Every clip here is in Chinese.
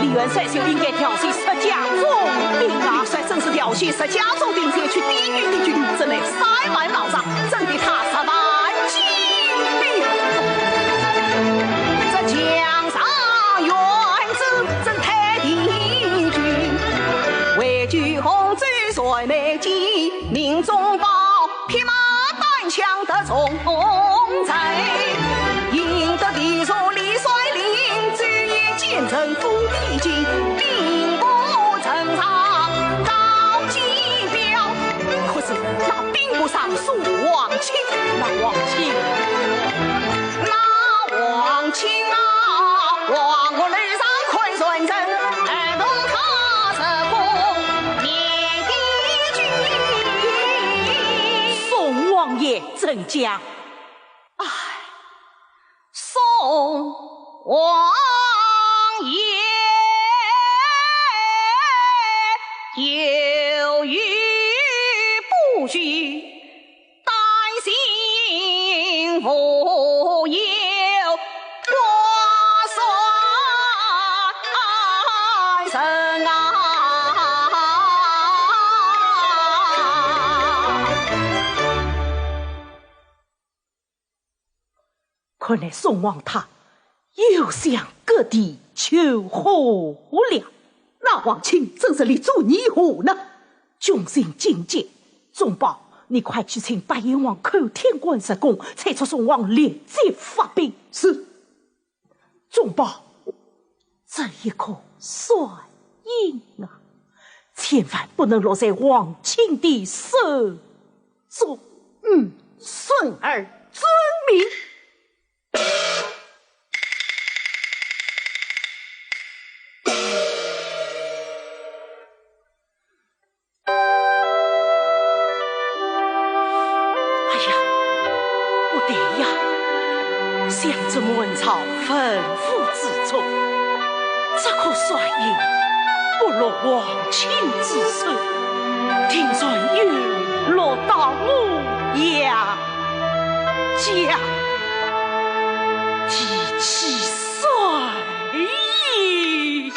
李元帅就应该调戏石家庄兵啊！元帅正是调戏石家庄兵，前去敌营的军，真乃塞满脑上，真的他10万精兵。这江上元子真太敌军，畏惧洪水甩眉间，民众报匹马单枪得中才，赢得敌手李率领，举业见证复必经，兵不正常高级标。可是那兵不上宋王卿，那王卿啊，王我垒上困孙阵，而动他是攻灭敌军。宋王爷怎讲？唉，宋王爷犹豫不决，担心无有过算神啊！看来宋王他又向各地求和了。那王卿真是立足泥糊呢，众星警戒。众宝，你快去请白阎王口天官施工，催促宋王立即发兵。是。众宝，这一颗帅印啊，千万不能落在王卿的手中。孙儿遵命。曹吩咐之中，这颗帅印不落王卿之手，听说又落到我杨家，提起帅印元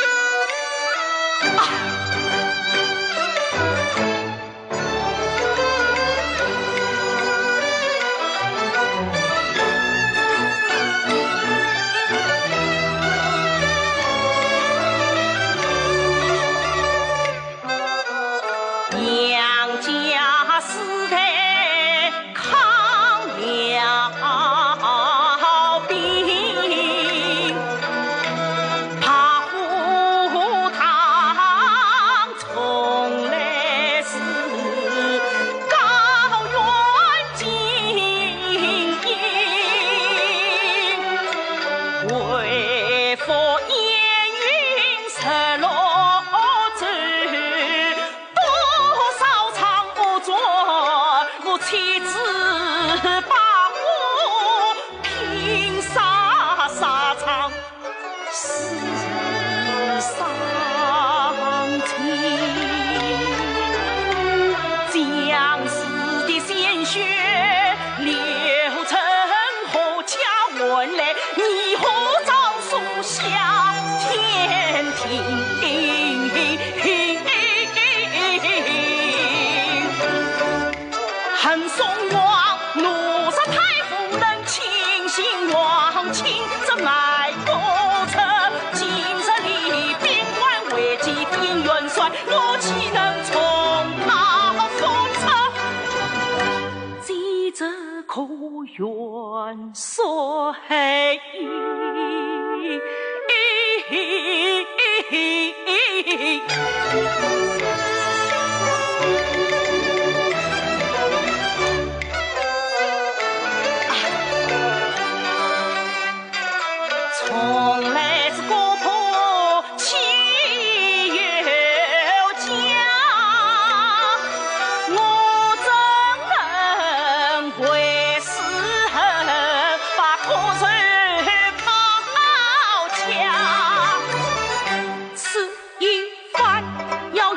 帅从来是国破亲友家，我怎能为私恨把国仇抛家？此一番要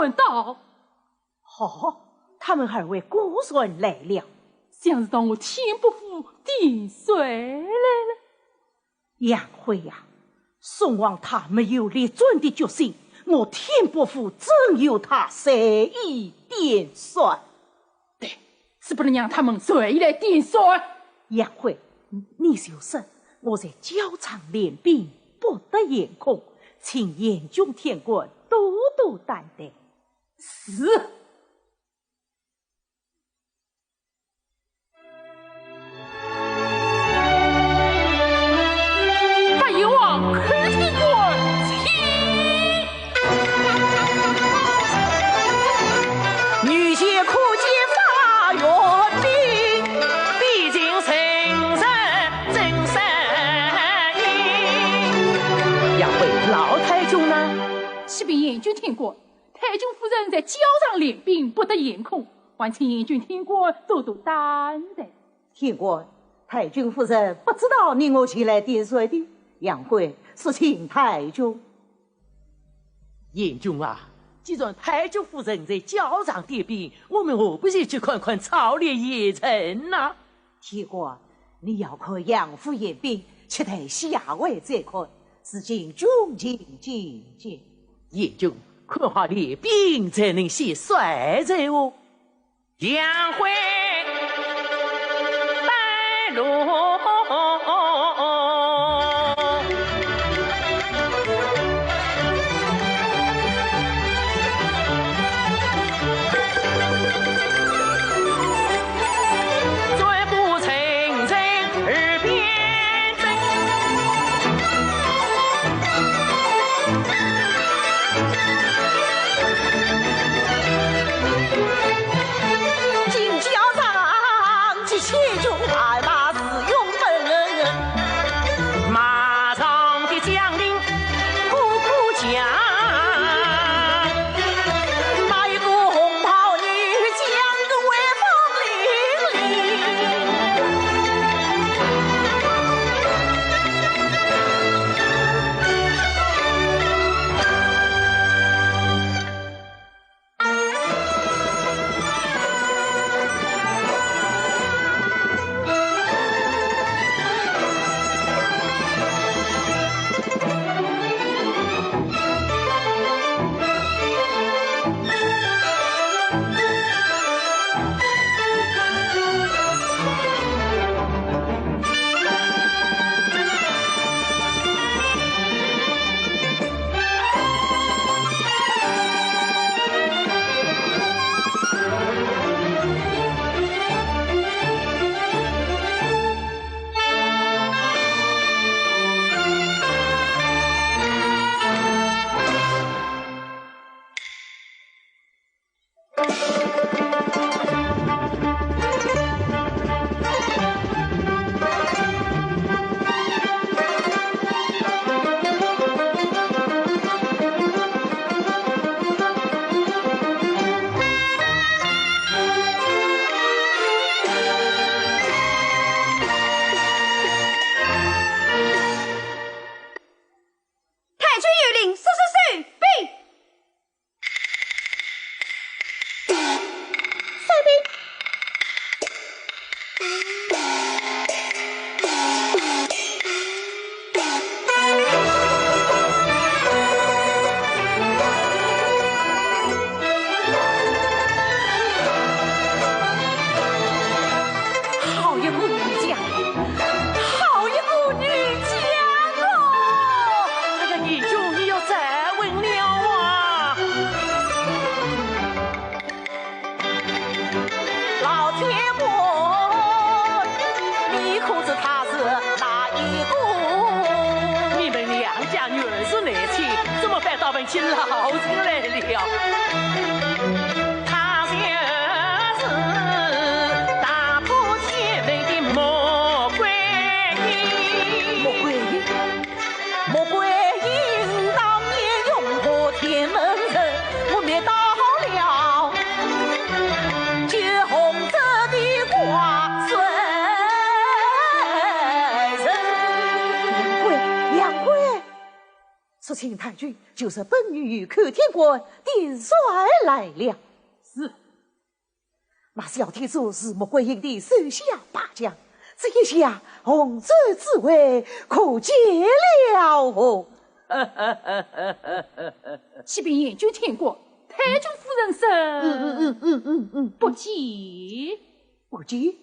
孙到。他们二位姑孙来了，像是到我天伯府点水来了。杨辉呀，宋王他没有立准的决心，我天伯府真有他随意点算。对，是不能让他们随意来点算。杨辉，你就说我在交场练兵，不得眼空，请严君天官多多担待。是。严君天官，太君夫人在交上练兵，不得眼空，还请严君天官多多担待。天官，太君夫人不知道你我前来点水的，杨辉是请太君。严君啊，既然太君夫人在交上点兵，我们何不去看看操练严城呢？天官，你要看杨府严兵，且待下回再看。是请君请。严君，看好练兵才能先帅才哦。杨辉带路，转步成人耳边。起老子来了，他就是打破天门的魔鬼音。魔鬼音当年勇破天门阵，我灭到了绝红色的挂水人。杨贵，此请太君就是本女寇天国殿帅来了。是。那小天主是穆桂英的手下霸将，这一下洪州之位可见了哦。启禀严君天国，太君夫人是不急。不急？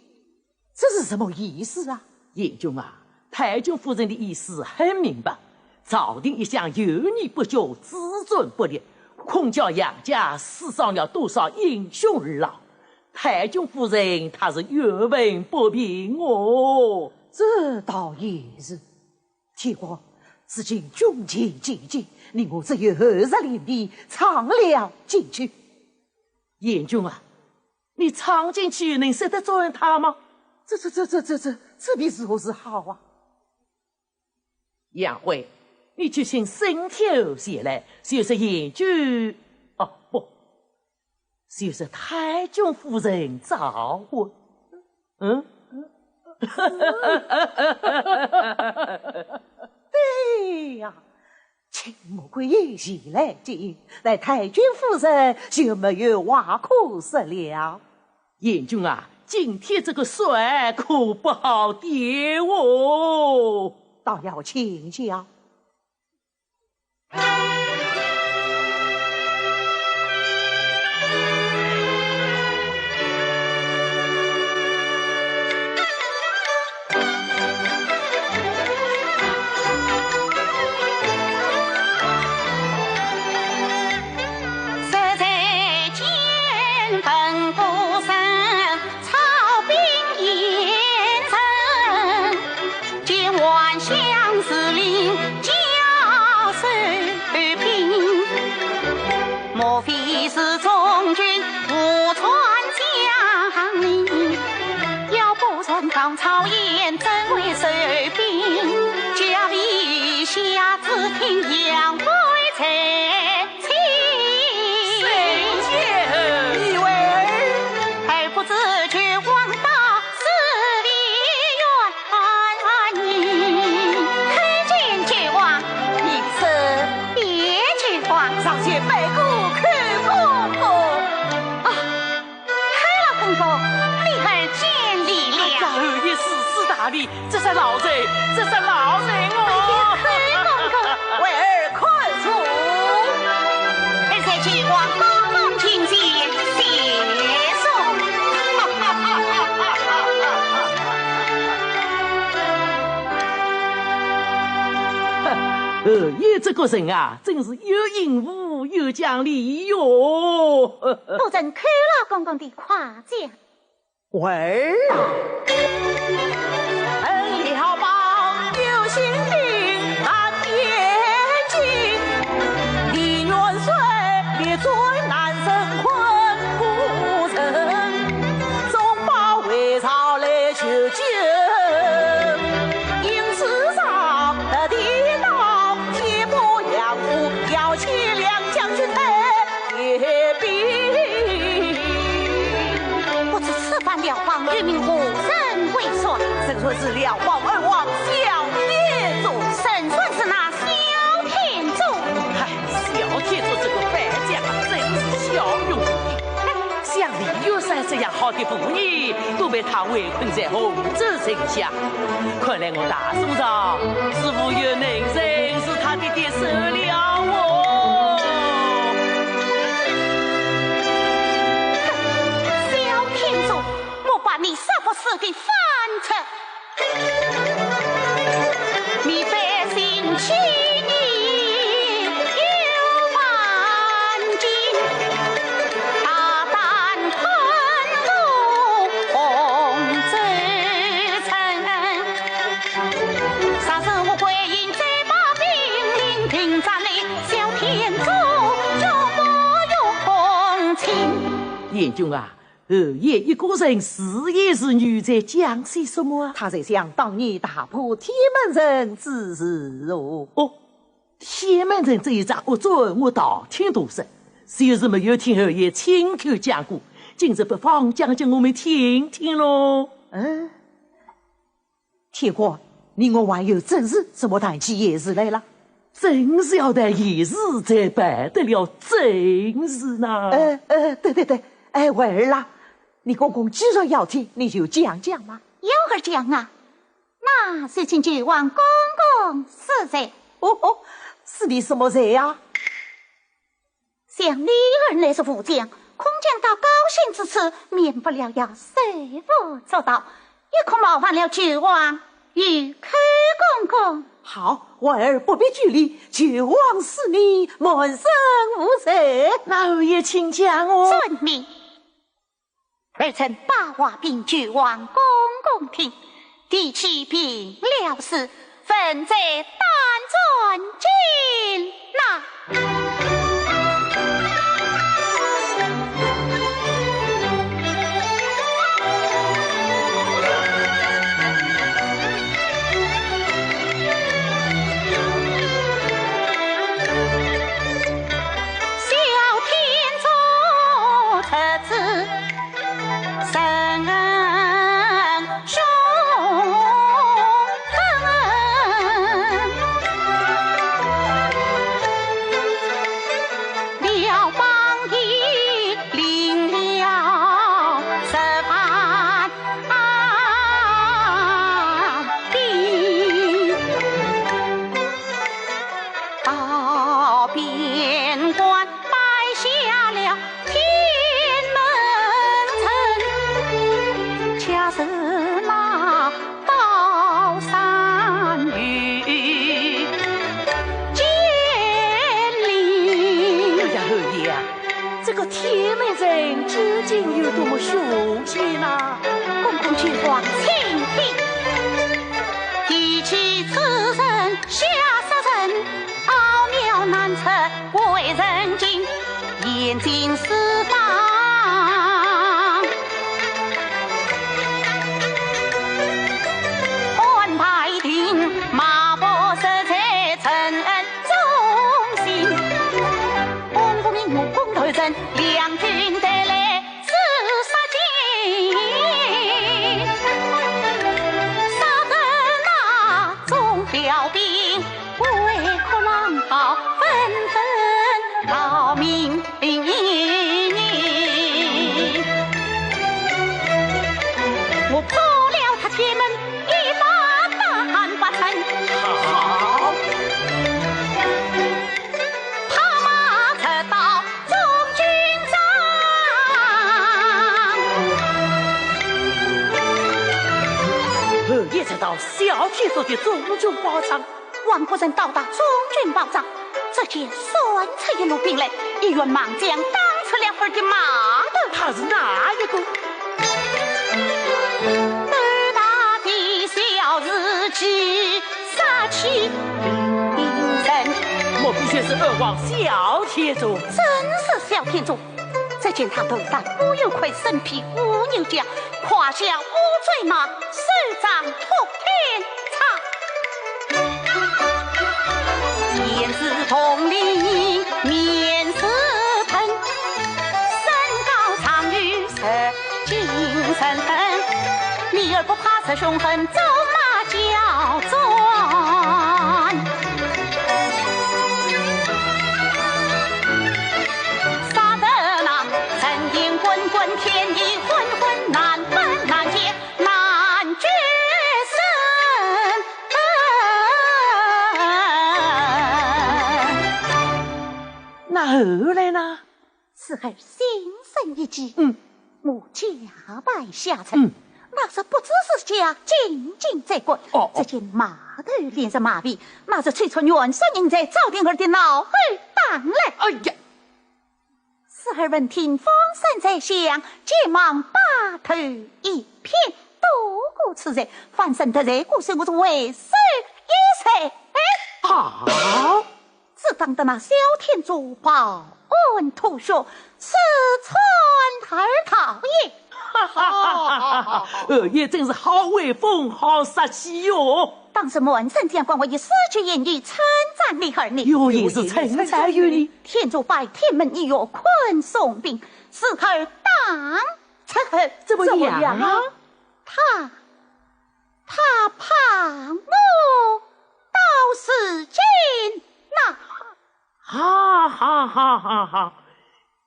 这是什么意思啊？严君啊，太君夫人的意思很明白，朝廷一向有你不救，自尊不立，恐叫杨家死伤了多少英雄儿郎。太君夫人她是月文不平哦。这倒也是。天国，此情军情紧急，你我只有20连璧闯了进去。严君啊，你闯进去能舍得准他吗？这便如何是好啊？杨辉，你去请沈头前来，就是严君，哦不，就是太君夫人召唤。对呀，请穆桂英前来见，但太君夫人就没有话可说了。严君啊，今天这个水可不好跌哦，倒要请教。莫非是中军无传将领？要不传唐朝言，怎为守兵？家里下只听杨贵才亲。以为还不知却望到十里远迎，看见绝望，你这别绝望，上前拜过。这是老人，这是老人哦！为儿快速，儿才去往东宫听见谢送。二爷这个人啊，真是有英武有讲理哟！不准寇老公公的夸奖。为儿啊，恩义好报有心定，难眼睛。李元帅列罪难生困不成，总保为朝来求救。因此上地道，铁波杨虎，要请两将军来兵。了王人民无人为说，神说是了王二王小天主，神说是那小天主。嗨，小天主这个败将真是骁勇无比，像李有山这样好的妇女，都被他围困在洪州城下。看来我大宋上似乎有能人是他的敌手了哦。把你杀不死给翻出，你百姓欺你有万金，大胆吞入洪州城，杀死我桂英这把兵，临平战内小天主就不用同情。严君啊，二爷一个人是也是女在讲些什么啊？他在想当年打破铁门阵之事哦。哦，铁门阵这一仗恶准我道听途说，就是没有听二爷亲口讲过，今日不妨讲讲我们听听喽。铁哥，你我还有正事，怎么谈起也是来了？真是要待一时才办得了正事呢。对，哎，婉儿啦，你公公既然要听，你就讲讲嘛。有儿讲啊，那是请郡王公公是谁？哦，是你什么人呀？像女儿乃是副将，空将到高兴之处，免不了要随府作道，也恐冒犯了郡王与柯公公。好，婉儿不必拘礼，郡王是你，满身无责。那儿也请讲哦。遵命。儿臣把话禀郡王公公听，提起病了事，分在但遵进来。小天子的中军保障，王夫人到达中军保障，只见孙策一路兵来，一员莽将当出两会儿的马头。他是哪一个？二大的小日记杀气凌人，莫非却是二王小天主？真是小天主！只见他头戴乌有盔，身披乌牛甲，胯下乌坠马，手掌托天叉，眼似铜铃，面似喷，身高长于石精神狠，你儿不怕这凶狠，走马叫转。天意昏昏，难分难解难决胜。那后来呢？此后心生一计，我加拜下臣。那是不知是家进京在国，只见马头连着马尾，那是催促元帅人在赵天儿的脑后挡来。哎呀！此儿闻听风声在响，急忙把头一偏，多顾此人，反身得罪，故事我是为首一谁？好，只当得那小天主报恩图说，是川儿讨也。二爷真是好威风，好杀气哟！当时门神将官我以4句言语称赞你儿你，有也是称赞于你。天主拜天门一月困送兵，是儿当成怎么样啊？他怕我到时间那哈！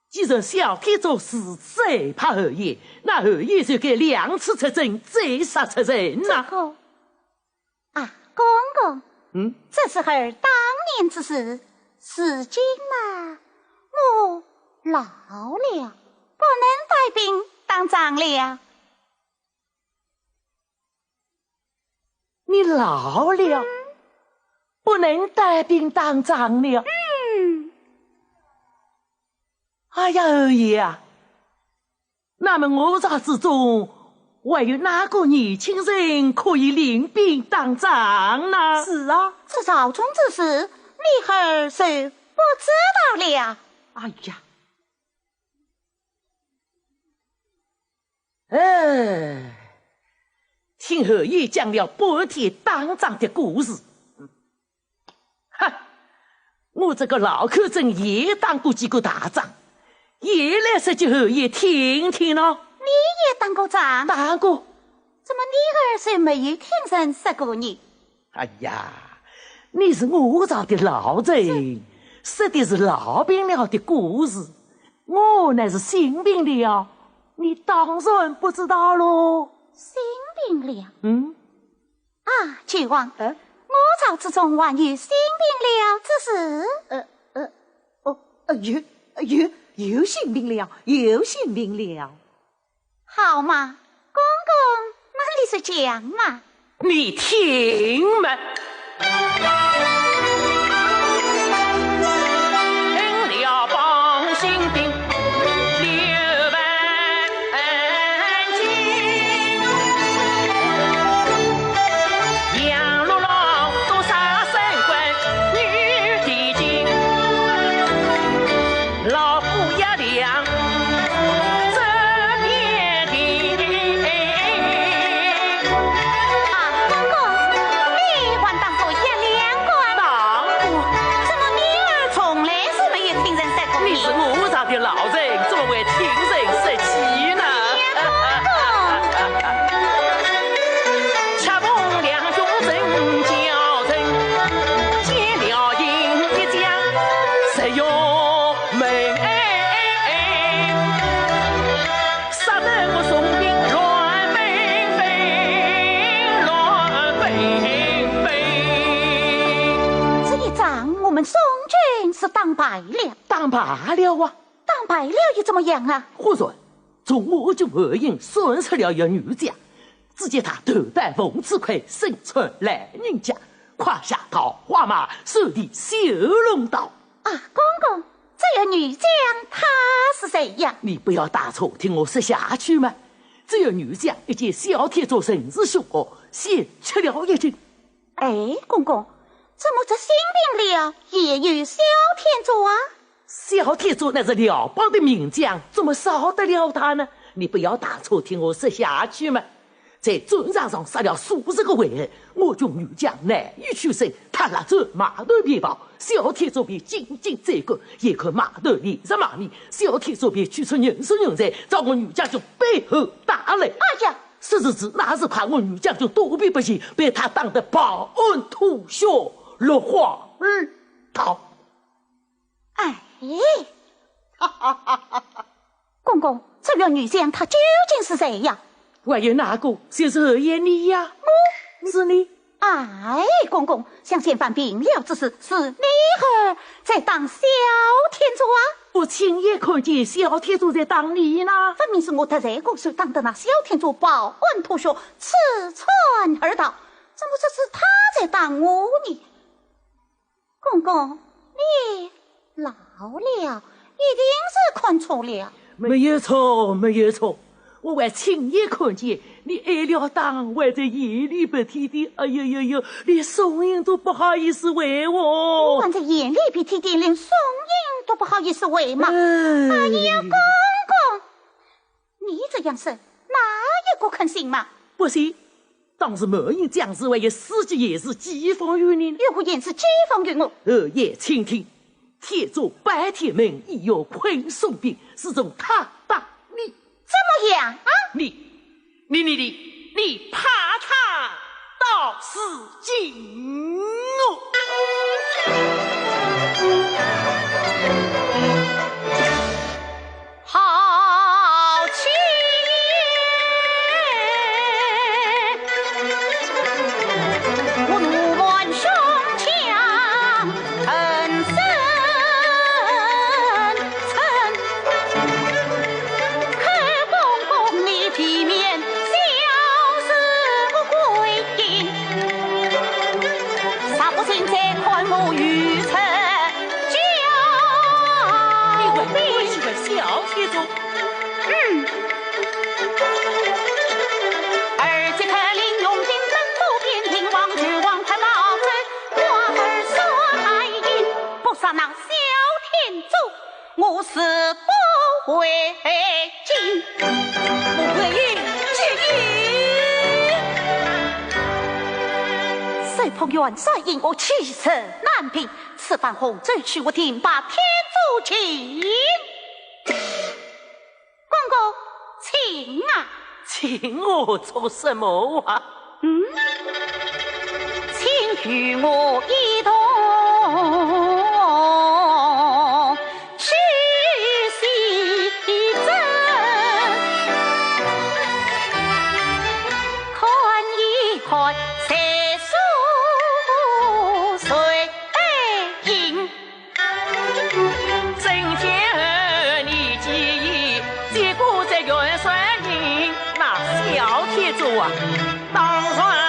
既然小天主是最怕侯爷，那侯爷就该两次出征，再杀出人呐！啊，公公，这是儿当年之事，如今嘛，我老了，不能带兵当仗了。你老了，不能带兵当仗了。哎呀，侯爷啊，那么我朝之中还有哪个年轻人可以领兵当仗呢？是啊，这朝中之事，你儿是不知道了。哎呀，听侯爷讲了半天打仗的故事，我这个老口真也当过几个大仗，也来说句侯爷听听咯。你也当过仗？当过。怎么你儿虽没有听人说过你？哎呀，你是我朝的老人，说的是老兵了的故事，我乃是新兵了，你当然不知道咯。新兵了？啊，郡王，我朝之中还有新兵了之事。有新兵了，有新兵了。好嘛，公公，那你是讲嘛？你听嘛。听了帮新兵6万斤，杨六郎做杀神官女帝精，老虎也亮这边听。啊，公公，你还当过一两官？当过。怎么你儿从来是没有听人说过你是我朝的老人，怎么会听人说起呢？恰逢两兄人交阵，见了营一将，实用门杀得我宋兵乱纷纷，乱纷纷。这一仗我们宋军是当败了，当罢了啊！当败了又怎么样啊？忽然，从我军后营窜出了一女将，只见她头戴凤翅盔，身穿蓝人甲，胯下桃花马，手提修龙刀。啊，公公，这个女将她是谁呀？你不要打错，听我说下去嘛。这个女将一见小天主神是凶恶，先吃了一惊。哎，公公，怎么这新兵了也有小天主啊？小天主那是辽邦的名将，怎么少得了他呢？你不要打错，听我说下去嘛。在战场上杀了数十个回合，我军女将难以取胜，他拉着马头便跑，小天主便紧紧追赶，眼看马头连日马面，小天主便取出人手人才，朝我女将军背后打来。哎呀！是哪是怕我女将军躲避不及，被他打得抱恩吐血，落荒而逃。哎，公公，这个女将她究竟是谁呀？还有哪个？就是侯爷你呀？是你。哎，公公，像先犯病了之事，是你儿在当小天主啊？我亲眼看见小天主在当你呢，分明是我特在过手当的那小天主抱恩吐血，刺穿而逃，怎么这是他在当我呢？公公，你老了，一定是看错了。没有错，没有错。我还亲眼看见你挨了打，还在眼里鼻涕的，哎呦呦呦，连宋英都不好意思为我。还在眼里鼻涕的，连宋英都不好意思为嘛？哎呀，公公，你这样说，哪一个肯信嘛？不信，当时某人将士还有司机也是讥讽于你，又何言是讥讽于我？侯爷请听，天主白天门已有困宋兵，是从他打你。怎么样啊？你怕他到死尽哦！我死不回京，不回应接应。谁朋元帅因我气色难平，此番洪州去我定把天诛擒。公公，请啊！请我做什么啊？请与我一同去西征，看一看谁输谁赢。今天儿你记忆，结果在元帅营，那小铁柱啊，当然。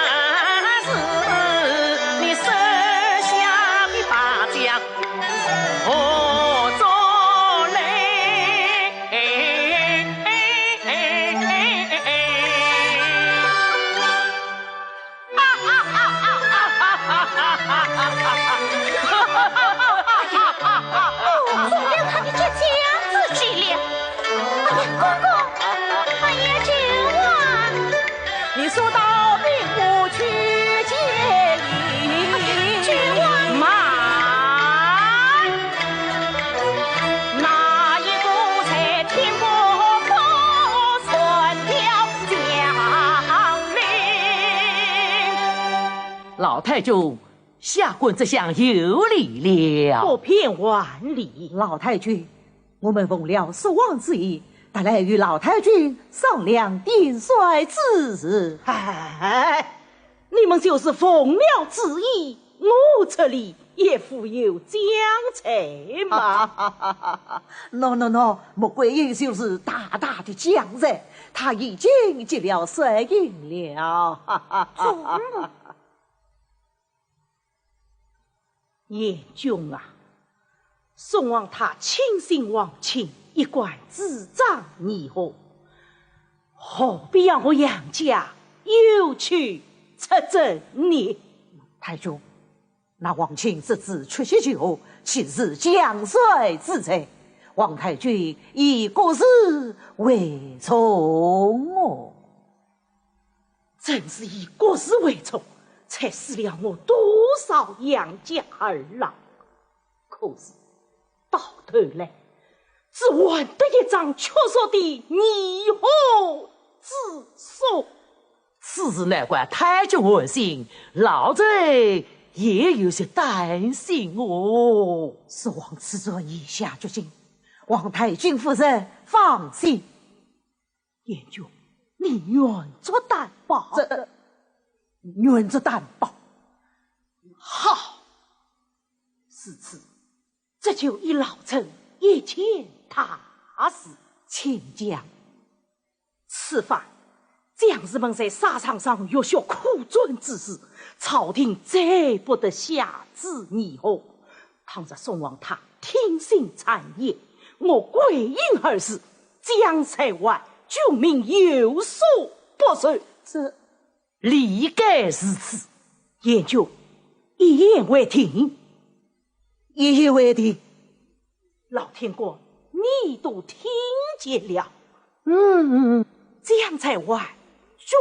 你说到兵我去接应，君王慢，那一步才天波破算掉将领。老太君，下官这厢有礼了。不偏万里，老太君，我们奉了守望之意，带来与老太君商量定帅之事。哎，你们就是奉了旨意，我这里也负有将才嘛。no，穆桂英就是大大的将人，他已经进了水营了。严君啊，宋王他亲信王亲，一贯主张你何？何必让我杨家又去出征你？太君，那王卿是自出席酒，岂是将帅之才？王太君以国事为重哦。正是以国事为重，才死了我多少杨家儿郎。可是到头来，只换得一张缺少的拟合之书。此事难怪太君问心，老贼也有些担心哦。是王此者以下决心，王太君夫人放心。严君，你愿做担保？愿做担保。好，是此，这就以老臣一切踏实。请讲。此番将士们在沙场上浴血苦准之时，朝廷再不得下旨拟合。倘若宋王他听信谗言，我归隐而死，将在外军民有所不受。这理该如此。严君，一言为定。一言为定。老天官，你都听见了。将在外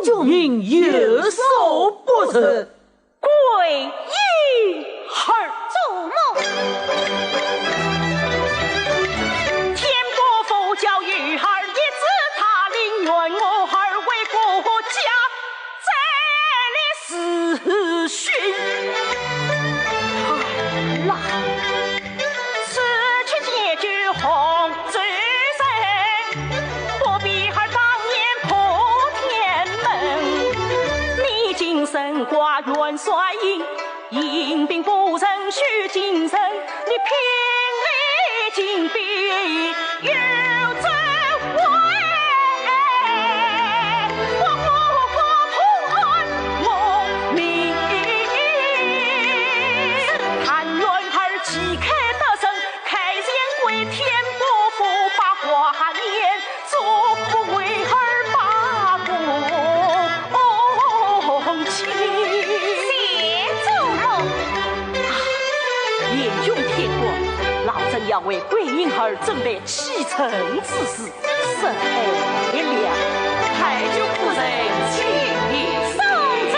军民有所不受。归隐而做梦。天国佛教育儿，一子他宁愿我儿为国家再立死训。来，身挂元帅印，引兵不成须谨慎，你偏离金兵有罪为。要为桂英儿准备启程之事，甚为了。太君夫人，请你送走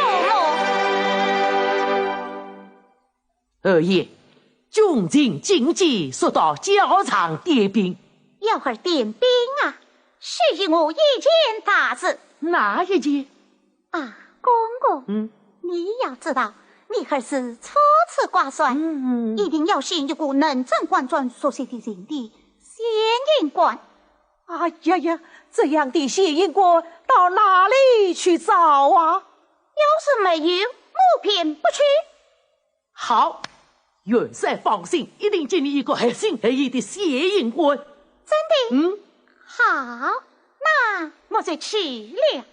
二爷，军情紧急，速到教场点兵。要儿点兵啊！是我一件大事。哪一件？啊，公公，你要知道，你还是初次挂帅，一定要选一个能征惯转所写的人的县印官。哎呀呀，这样的县印官到哪里去找啊？要是没有，我便不去。好，元帅放心，一定给你一个合心合意的县印官。真的？好，那我就去了。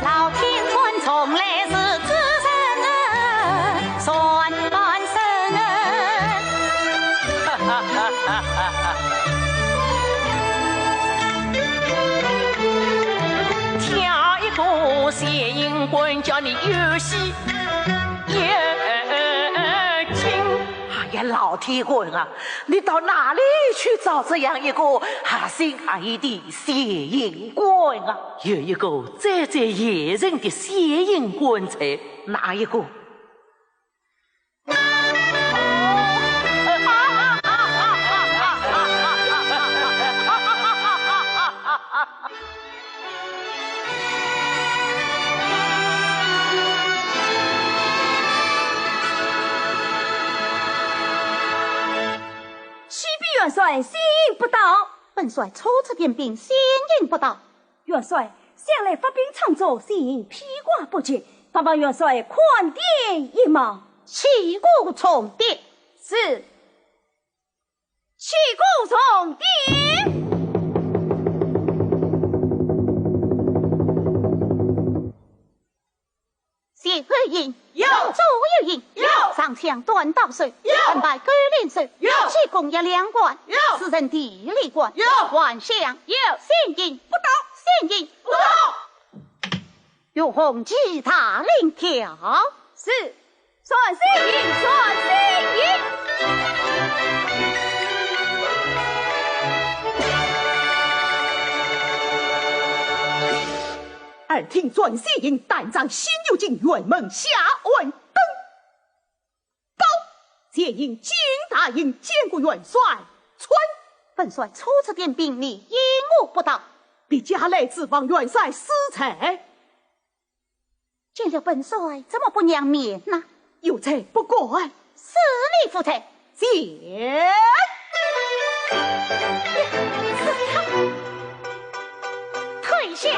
老天传从来是知人恩，算半生恩。挑一个县印官，叫你有喜有惊。哎呀，老天官啊，你到哪里去找这样一个合心合意的县印官啊？有一个载载野人的县印官才，哪一个？元帅县印不到，本帅初次点兵，县印不到。元帅向来发兵常州，县印披挂不绝，盼望元帅宽点一忙。旗鼓重点。是。旗鼓重点。谢和印有，左右印有，上枪断刀手有，安排勾连手有，起功一两官有，私人地理官有，万象有，县印不到，县印不到。有红旗大领条。是。算县印，算县印。耳听转县印单张先有进辕门下问登报，县印金大印见过元帅传。本帅初次点兵，你因我不到，别家来指望元帅私财，见了本帅怎么不让面呢？有才不管，死里服才。见。退下。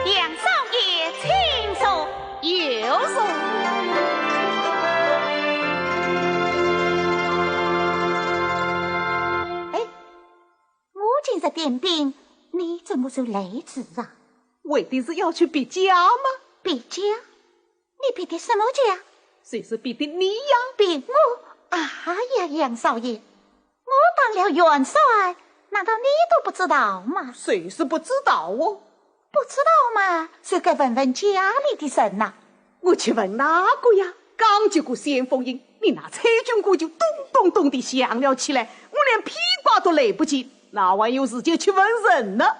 杨少爷请说。有说。今日点兵，你怎么就来迟啊？为的是要去别家吗？别家？你别的什么家？谁是别的你呀？别我？啊呀，杨少爷，我当了元帅，难道你都不知道吗？谁是不知道哦？不知道嘛，就该问问家里的人呐。我去问哪个呀？刚接过先锋印，你那蔡军鼓就咚咚咚的响了起来，我连披挂都来不及。哪还有时间去问人呢？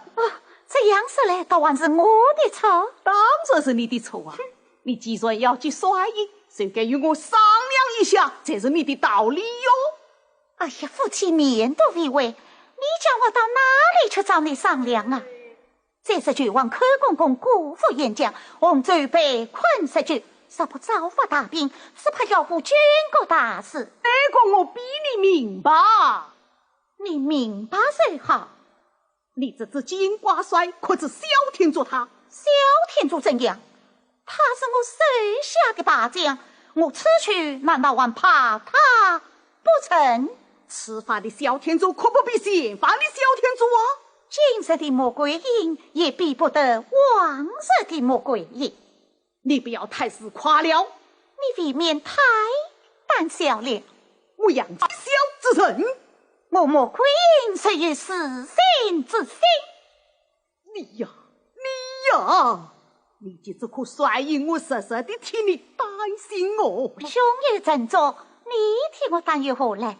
这样说来，倒还是我的错。当然是你的错啊！你既然要去帅印，就该与我商量一下，才是你的道理哟。哎呀，夫妻面都为为，你叫我到哪里去找你商量啊？这是郡王寇公公辜负演讲，洪州被困失据，若不造发大兵，只怕要负军国大事。这个我比你明白。你明白最好。你这只金瓜帅可知萧天柱他？萧天柱怎样？他是我手下的大将，我此去难道还怕他不成？此番的萧天柱可不比前番的萧天柱啊！今日的穆桂英也比不得往日的穆桂英。你不要太自夸了，你未免太胆小了。我杨家萧之人，我穆桂英虽有私心之心。你呀，你就只可率引我实实的替你担心我。兄友振作，你替我担忧何来？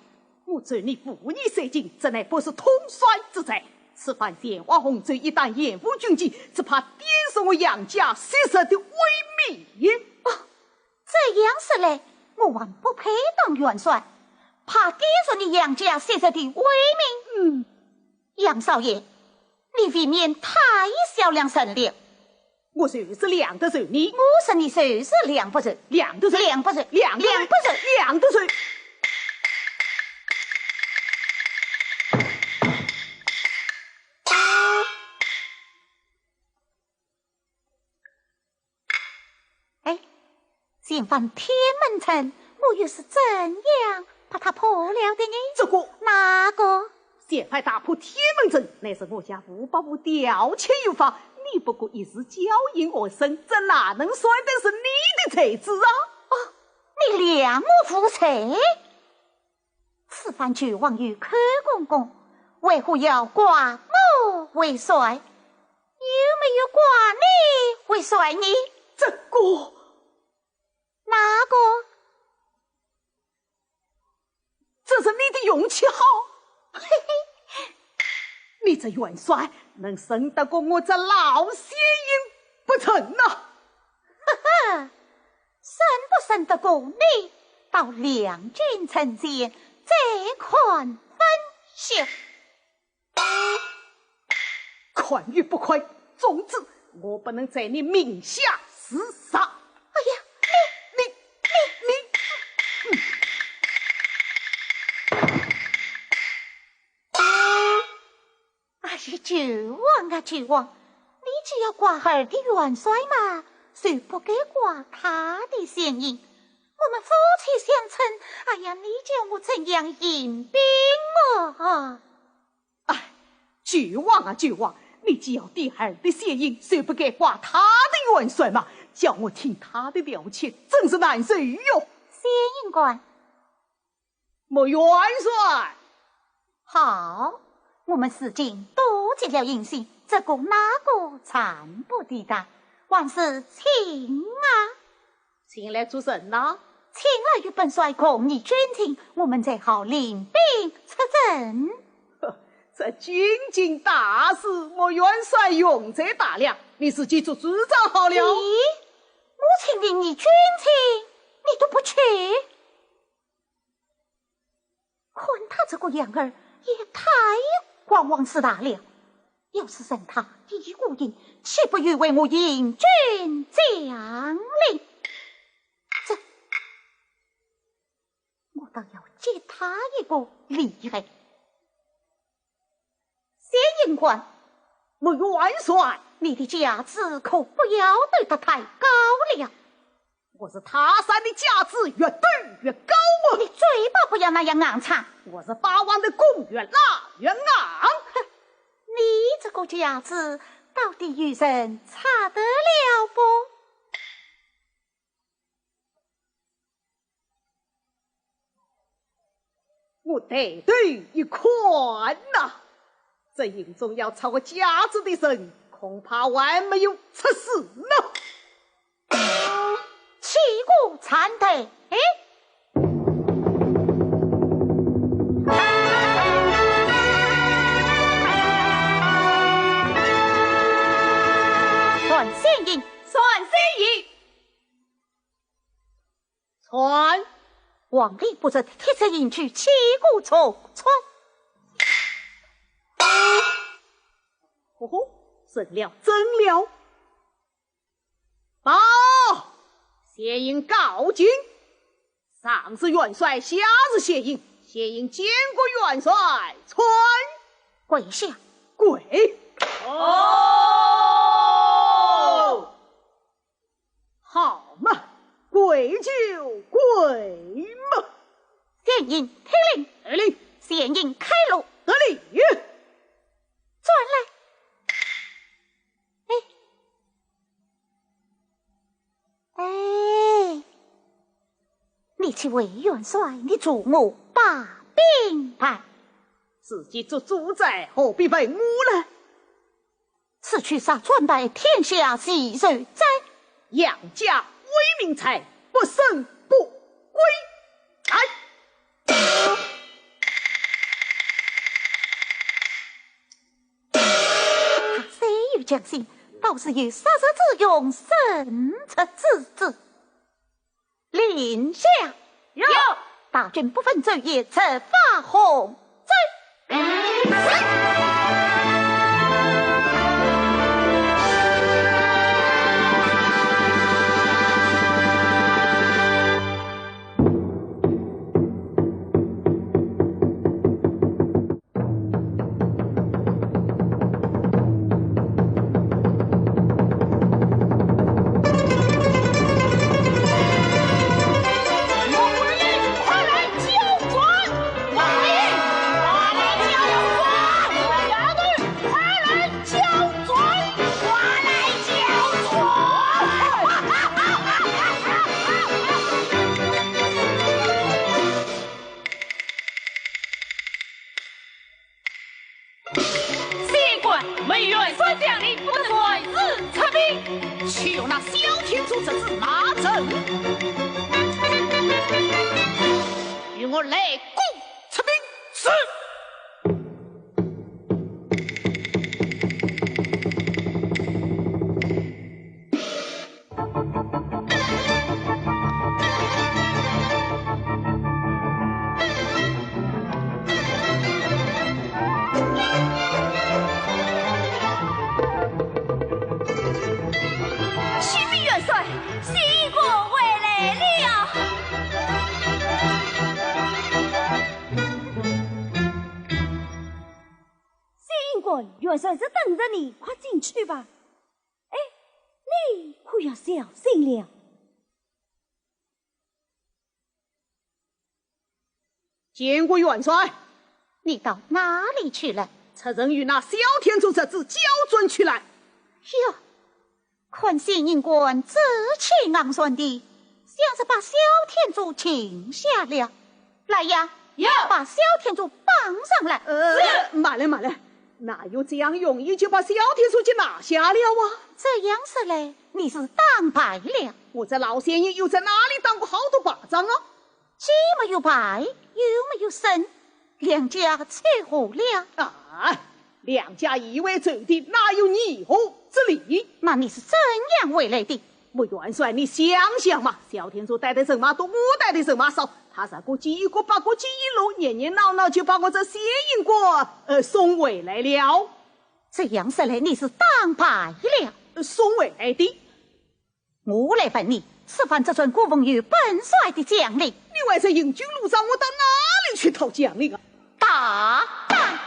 我准你赴你射进，这乃不是统帅之责。此番前往洪州，一旦掩护军机，只怕颠覆我杨家昔日的威名。这样说来，我还不配当元帅，怕颠覆你杨家昔日的威名。杨少爷，你未免太小量神了。我就是量得受你，我说你就是量不受，量得受，量不受，量不受，量得受。前番天门城，我又是怎样把它破了的呢？这个哪个？前番打破天门阵，乃是我家吴伯母调遣有方，你不过一时骄淫而生，这哪能算得是你的才智啊？你量我夫妻，此番郡王与寇公公，为何要挂我为帅？有没有挂你为帅呢？这个。哪个？这是你的运气好，嘿嘿，你这元帅能胜得过我这老仙英不成呐？哈哈，胜不胜得过你，到两军阵前再看分晓。宽与不宽，总之我不能在你名下厮杀。哎呀！郡王啊，郡王，你只要挂儿的元帅嘛，谁不该挂他的先印？我们夫妻相称，哎呀，你叫我怎样迎宾啊？哎，郡王啊，郡王，你只要第儿的先印，谁不该挂他的元帅嘛？叫我听他的了解，真是难受哟。先印官，莫元帅，好。我们四境多结了姻亲，这个哪个参不抵挡？万事请啊，请来做甚呐？请来与本帅共议军情，我们才好领兵出阵。这军情大事，莫元帅用在大量，你自己做主张好了。我请领你军情，你都不去，看他这个样儿也太狂妄自大了。要是认他一无影，岂不欲为我引军将领？这我倒要接他一个厉害。先营官，莫元帅，你的架子可不要对得太高了。我是他山的架子，越对越高啊！你嘴巴不要那样硬唱。我是八王的弓，越拉越硬。你这个架子到底与人差得了不？我得对一宽呐，这营中要抄我架子的人，恐怕还没有出事呢。旗鼓参队，传先营，传先营，传。王力不知铁车营去旗鼓冲穿，哦吼，真了，真了！报，谢营告进。上是元帅，下是谢营，谢营见过元帅，传跪下。跪。哦，好嘛，跪就跪嘛。县营听令，得令，县营开路。得令。转来。哎，你去为元帅，你助我把兵牌，自己做主宰，何必为我呢？此去杀转败，天下喜谁哉？杨家威名才，不胜不归。来。谁有将心？倒是有杀蛇之勇，神策之子。令下有大军不分昼夜，策发洪灾。没元帅将领不能随日出兵，求那萧天柱之子拿阵，与我来共出兵。是。元帅是等着你，快进去吧。哎，你可要小心了。见过元帅，你到哪里去了？此人与那萧天柱之子交准去来。哟，看县营官志气昂酸的，像是把萧天柱请下了。来呀，把萧天柱绑上来。慢了慢了。哪有这样容易就把萧天柱就拿下了啊？这样说来，你是当牌了。我在老县营又在哪里当过好多把仗啊？既没有牌，又没有身，两家扯和了。啊，两家以为走的，哪有议和之理？那你是怎样为来的？我元帅，你想想嘛，萧天柱带的人马多，我带的人马少。他3个7个8个9一路，热热闹闹就把我这县营官送回来了。这样说来，你是当牌了，送回来的。我来问你，此番这尊国奉有本帅的将领，你还在营军路上，我到哪里去讨将领啊？大胆！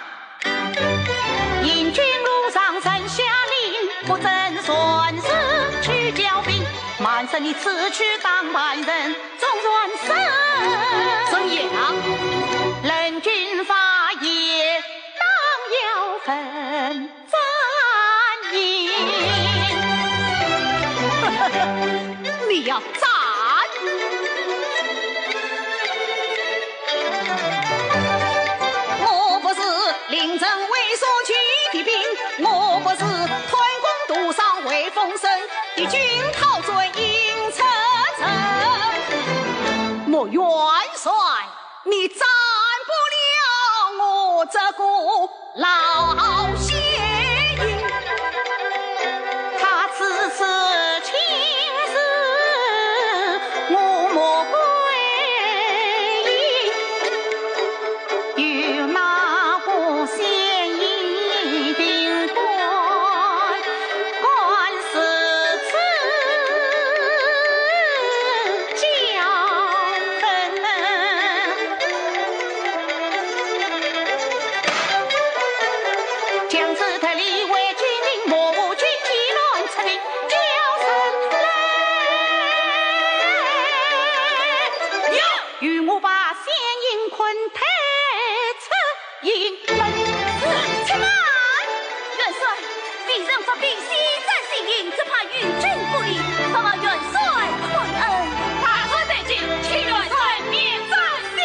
营军路上曾下令，不准顺势去交兵，满身你此去当牌人，总算是。怎样？人君发言，当要分战营。你要战？我不是临阵为所取的兵，我不是团攻督上为风声的军讨准应出征。莫元帅，你战不了我这个老县营，他此次轻视我莫归，有那个县营兵官与我把仙银坤抬出营门。且慢，元帅，敌人发兵西战行营，只怕与军不利，盼望元帅宽恩。大帅在即，请元帅免战新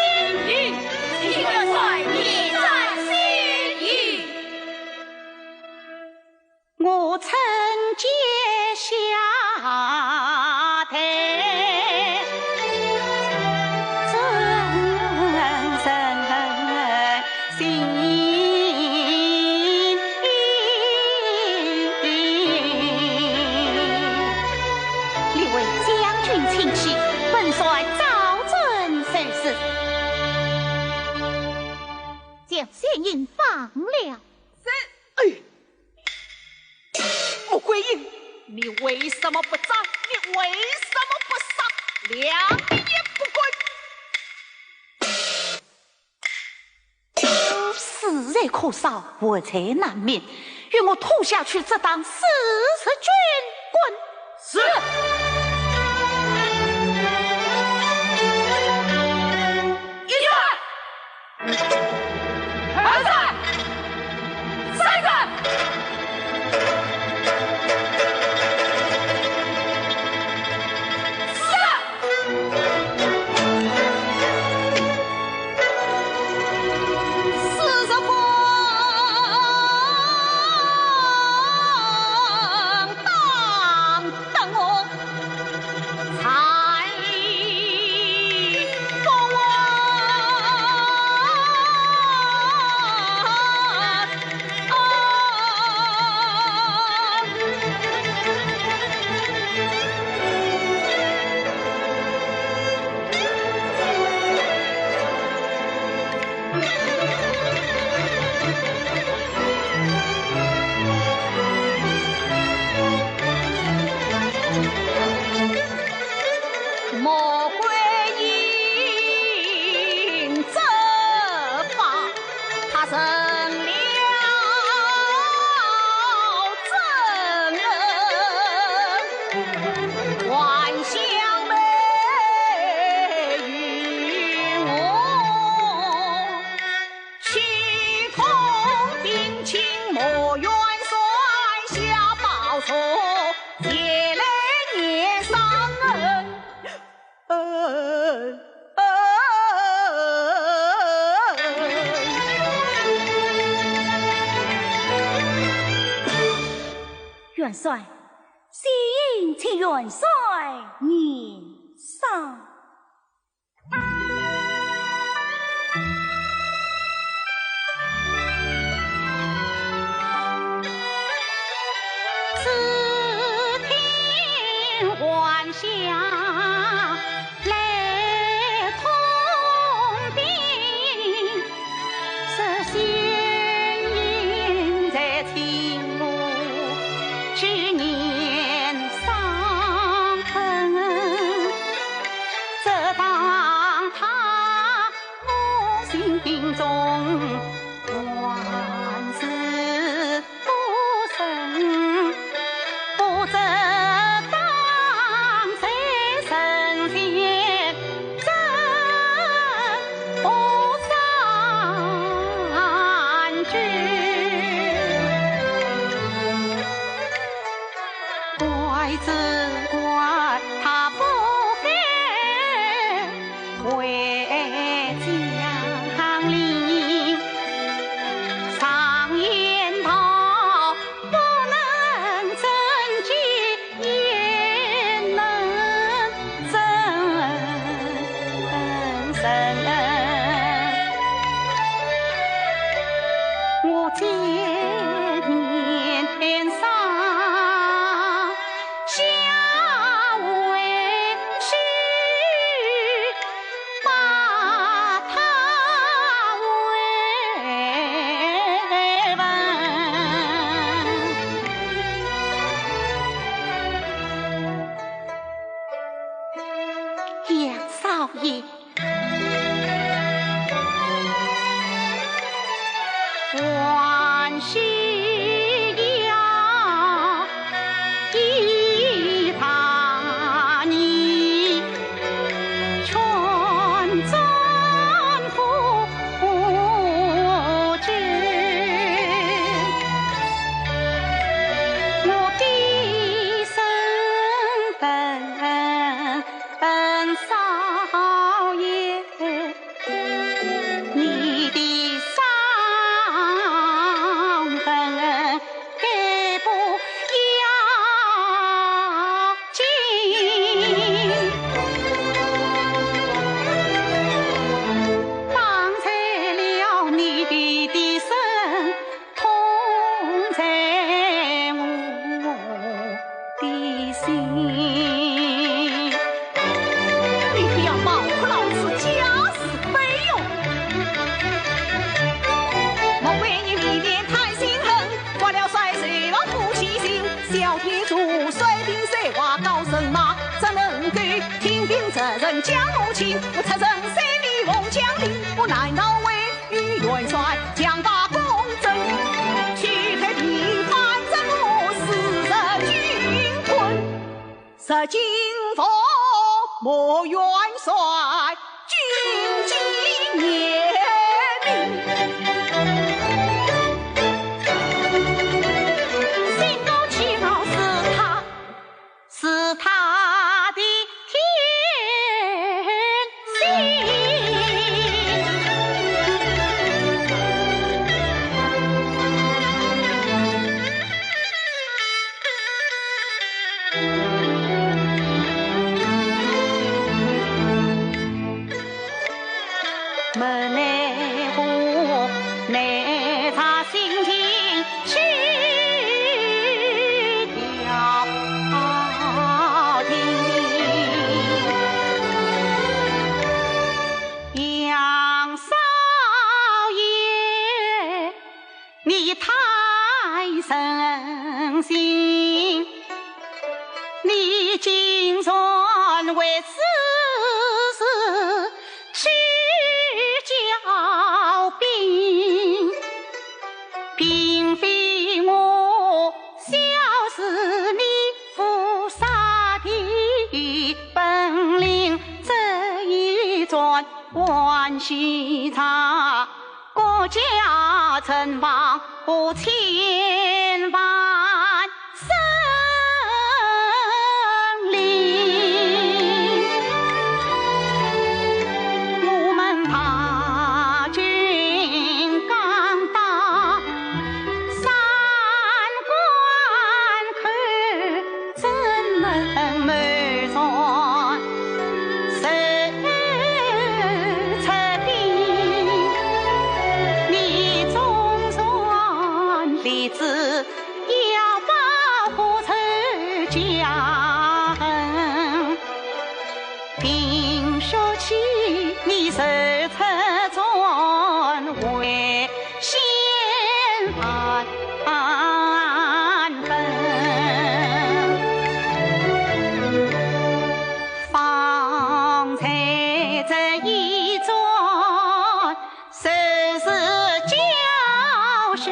营，请元帅免战新营。我曾结下台，真诚心。列位将军请起，本帅照准受事，将仙银放了。穆桂英，你为什么不战？你为什么不杀？两兵也不归。死人可少，我才难免。与我吐下去，这当四十军棍。是。元帅，仙银请元帅念上。此天还乡来通兵，是仙银在青路。去年伤痕，这当他我心中万事不胜，不知当谁身前真不三句。怪只怪他不该回江里，常言道不能真计，也能真神。我见年上下委屈，把他慰问。杨少爷，将我请，我出身三里红将领，我乃脑为与元帅，将把公正，去太平反正我是军棍，十金佛莫元帅，军纪严明。心高气傲是他的门内户内他心情去调停，杨少爷，你太省心，你今算为此事去交兵，并非我小视你负杀的本领，这一桩关系差，国家存亡不千万生灵，我们大军刚到三关口，怎能满船手出兵？你总算立志要保护仇家恨，并说起你手出转为先安分，方才这一桩收拾教训，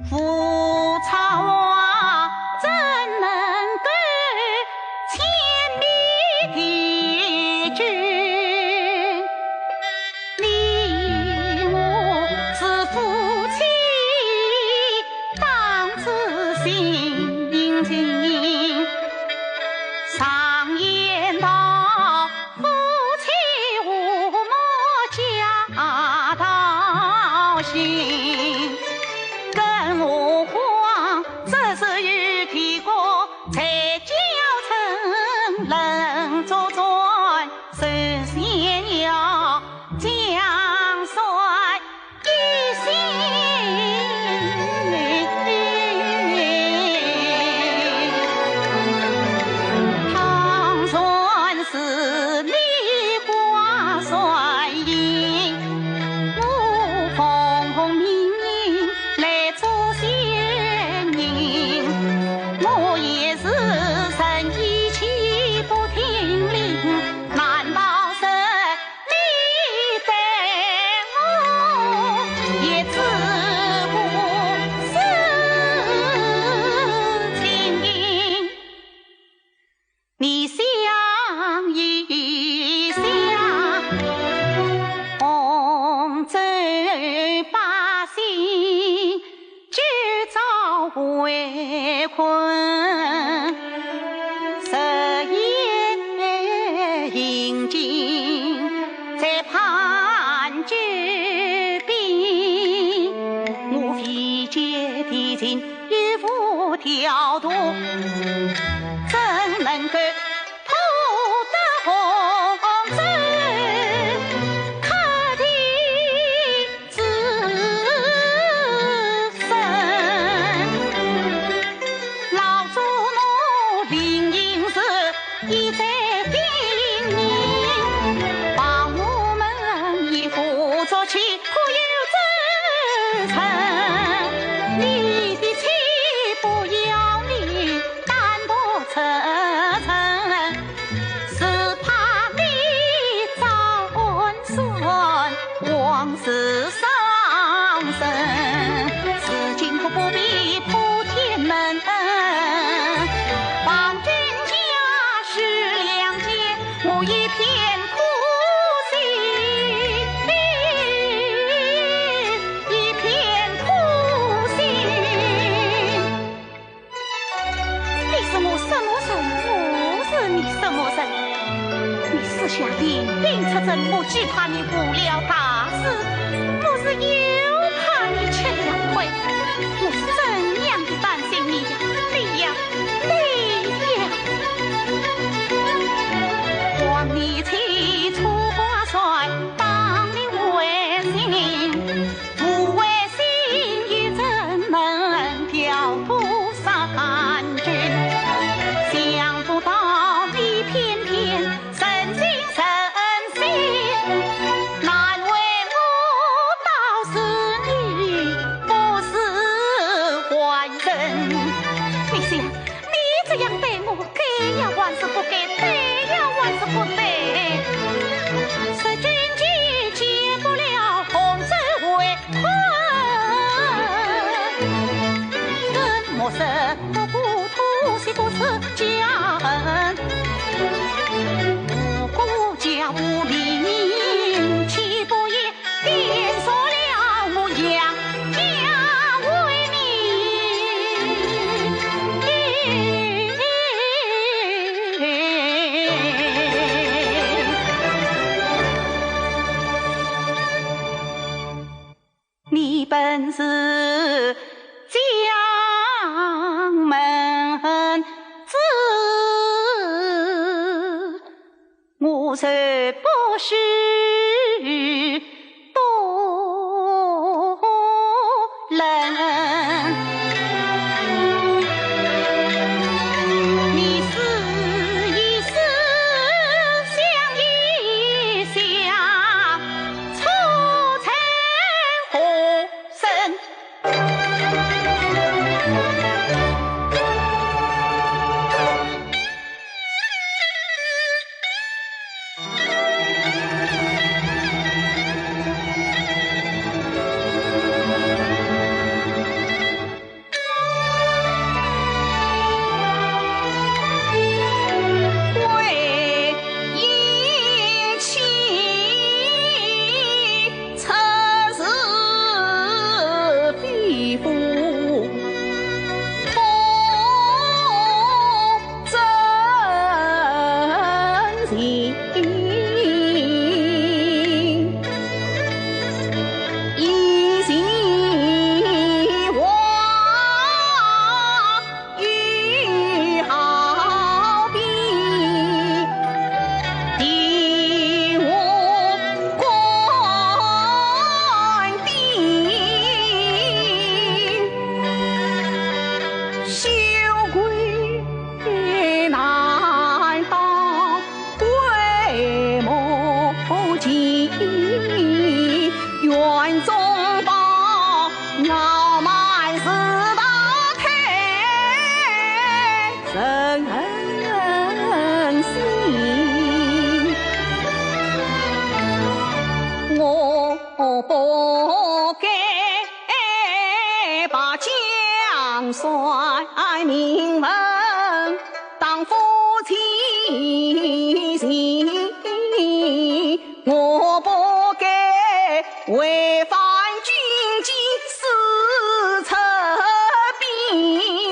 夫差话怎能够千里敌军？围困，日夜迎进，在盼救兵。我费解地形，有福调度，怎能够破得红尘？可敌自身。老祖母灵隐寺已在叮咛，帮我们一鼓作气，可有真诚。你的妻不要你单薄车程，是怕你遭恩损，往事伤身。此情可不必破天门，帮君家是良间，我一片苦心，一片苦心。你是我什么神？我是你什么神？你私下里并出征，我惧怕你误了大事，我是又怕你吃两亏，我是怎样的担心你呀？对呀，对呀。望你起初挂帅，当你为心，不为心又怎能调度三军？想不到你偏偏神心神心，难为我倒是你不是坏人。你想，你这样对我，该呀万事不该，对呀万事不对。识君计解不了红尘为困，人莫识不故土，谁不识家恨？无辜家无名，岂不也颠簸了我养家为民？你本是将门子，我虽不是多人，你思一思，想一想，促成何生？为姻亲，测试匹夫，同真情。一心望与好比，敌我官兵，休归难当为谋计，愿中报傲慢四大太人心。我不该把江帅名门当夫妻心，我不该违反军纪，私策兵。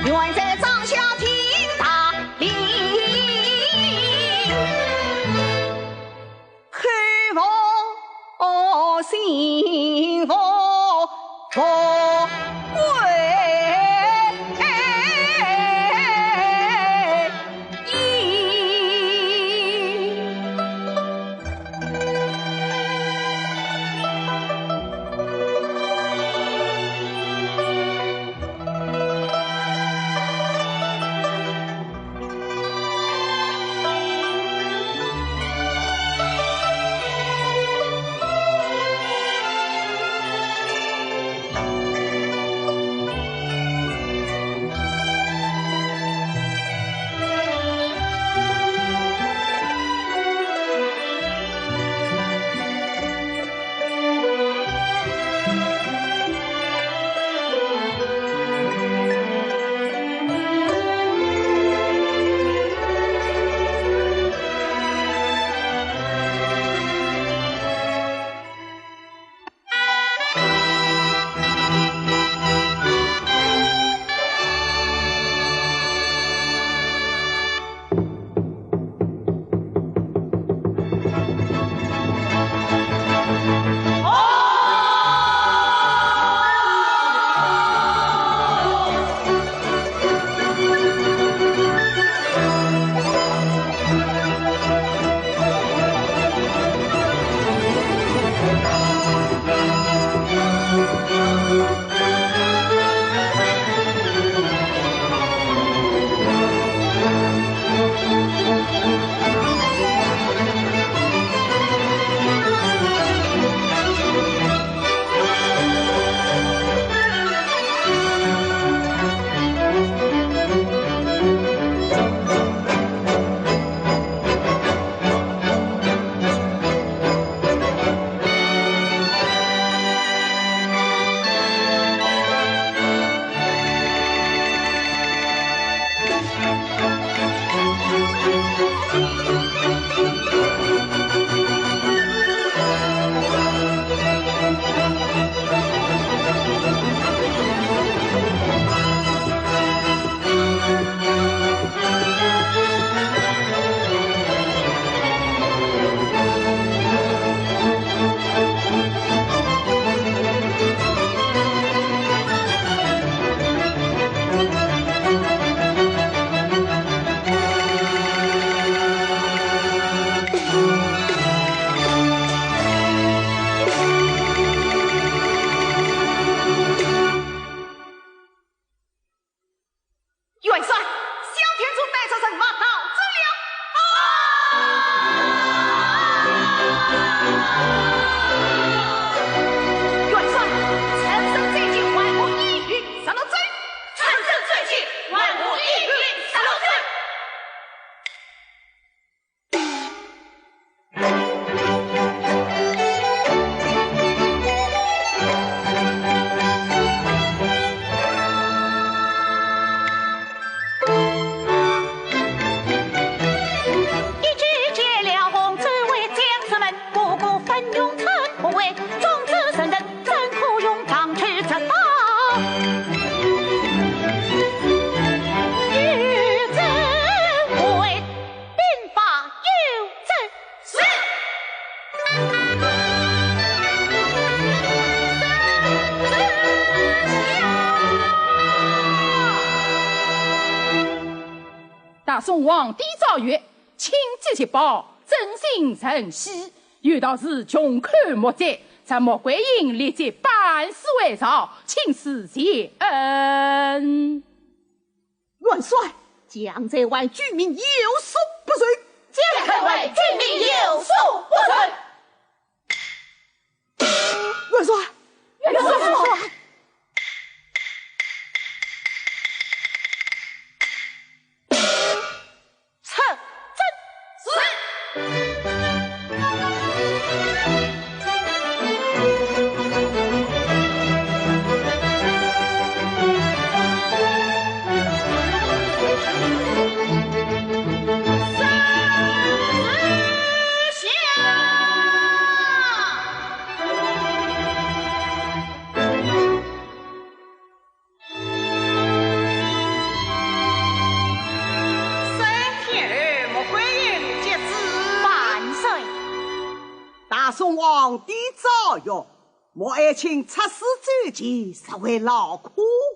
愿在帐下听大令，看我幸福富贵。大宋皇帝诏曰：亲接其宝，真心诚喜。有道是穷看莫摘，咱莫桂英立即办事为朝，请示谢恩。元帅，将在为军民有所不顺，将在为军民有所不顺。元帅，元帅。皇帝诏曰：莫爱卿出使转前，实为劳苦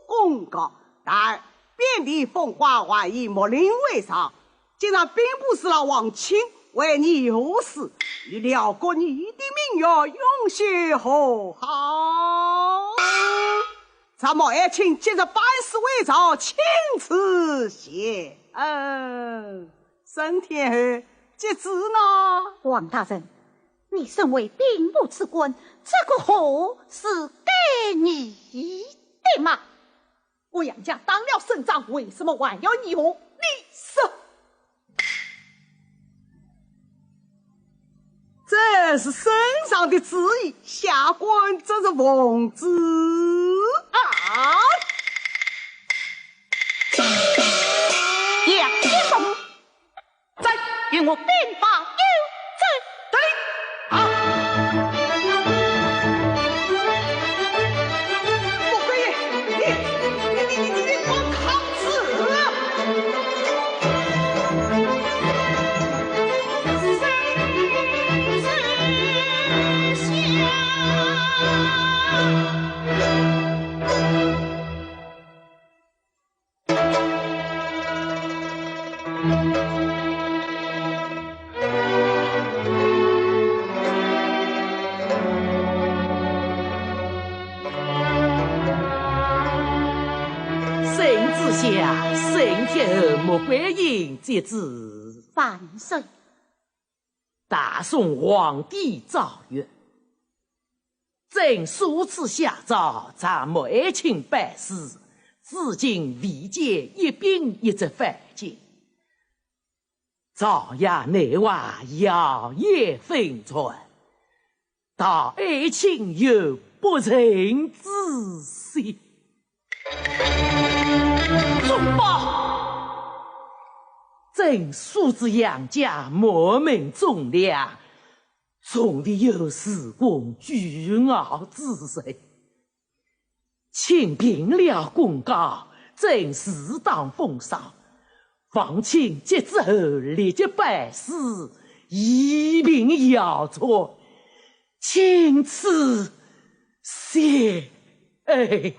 功高。然而遍地风花还以莫令为上，竟然并不是那王卿为你有事，与辽国你的名誉永续和好。咱莫爱卿接着办事为朝，请赐谢恩。沈天后，接旨呢？王大人，你身为兵部之官，这个活是该你的吗？我杨家当了省长，为什么还要你我？你说，这是圣上的旨意，下官真是奉旨啊！杨一龙，在与我兵法有罪。啊！穆桂英，你光抗旨！圣旨下，圣天后穆桂英接旨。万岁！大宋皇帝诏曰：朕数次下诏，查穆爱卿办事，至今未见一兵一则犯戒。朝野内外谣言纷传，道爱卿有不仁之心。忠报！朕素知杨家莫名忠良，从未有事公倨傲之人。请凭了公告，朕自当封赏。望卿接旨后立即办事，以平谣传，请赐谢恩。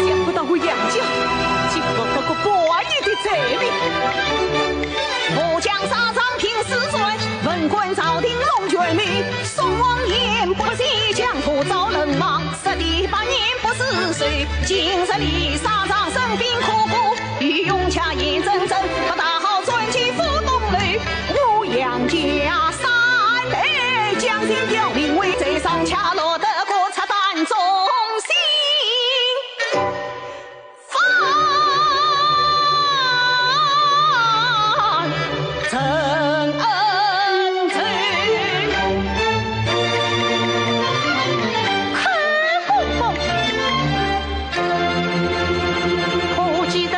想不到我杨家竟落得个败逆的罪名。我将沙场平四川，文官朝廷龙卷命。宋王言不惜疆土遭冷亡，18年不是岁，今日里沙场生兵苦苦，与勇恰眼睁睁，把大号转起赴东垒。我杨家三代将心吊命，为贼上恰落得过擦弹忠心。承恩罪，看公公，不记得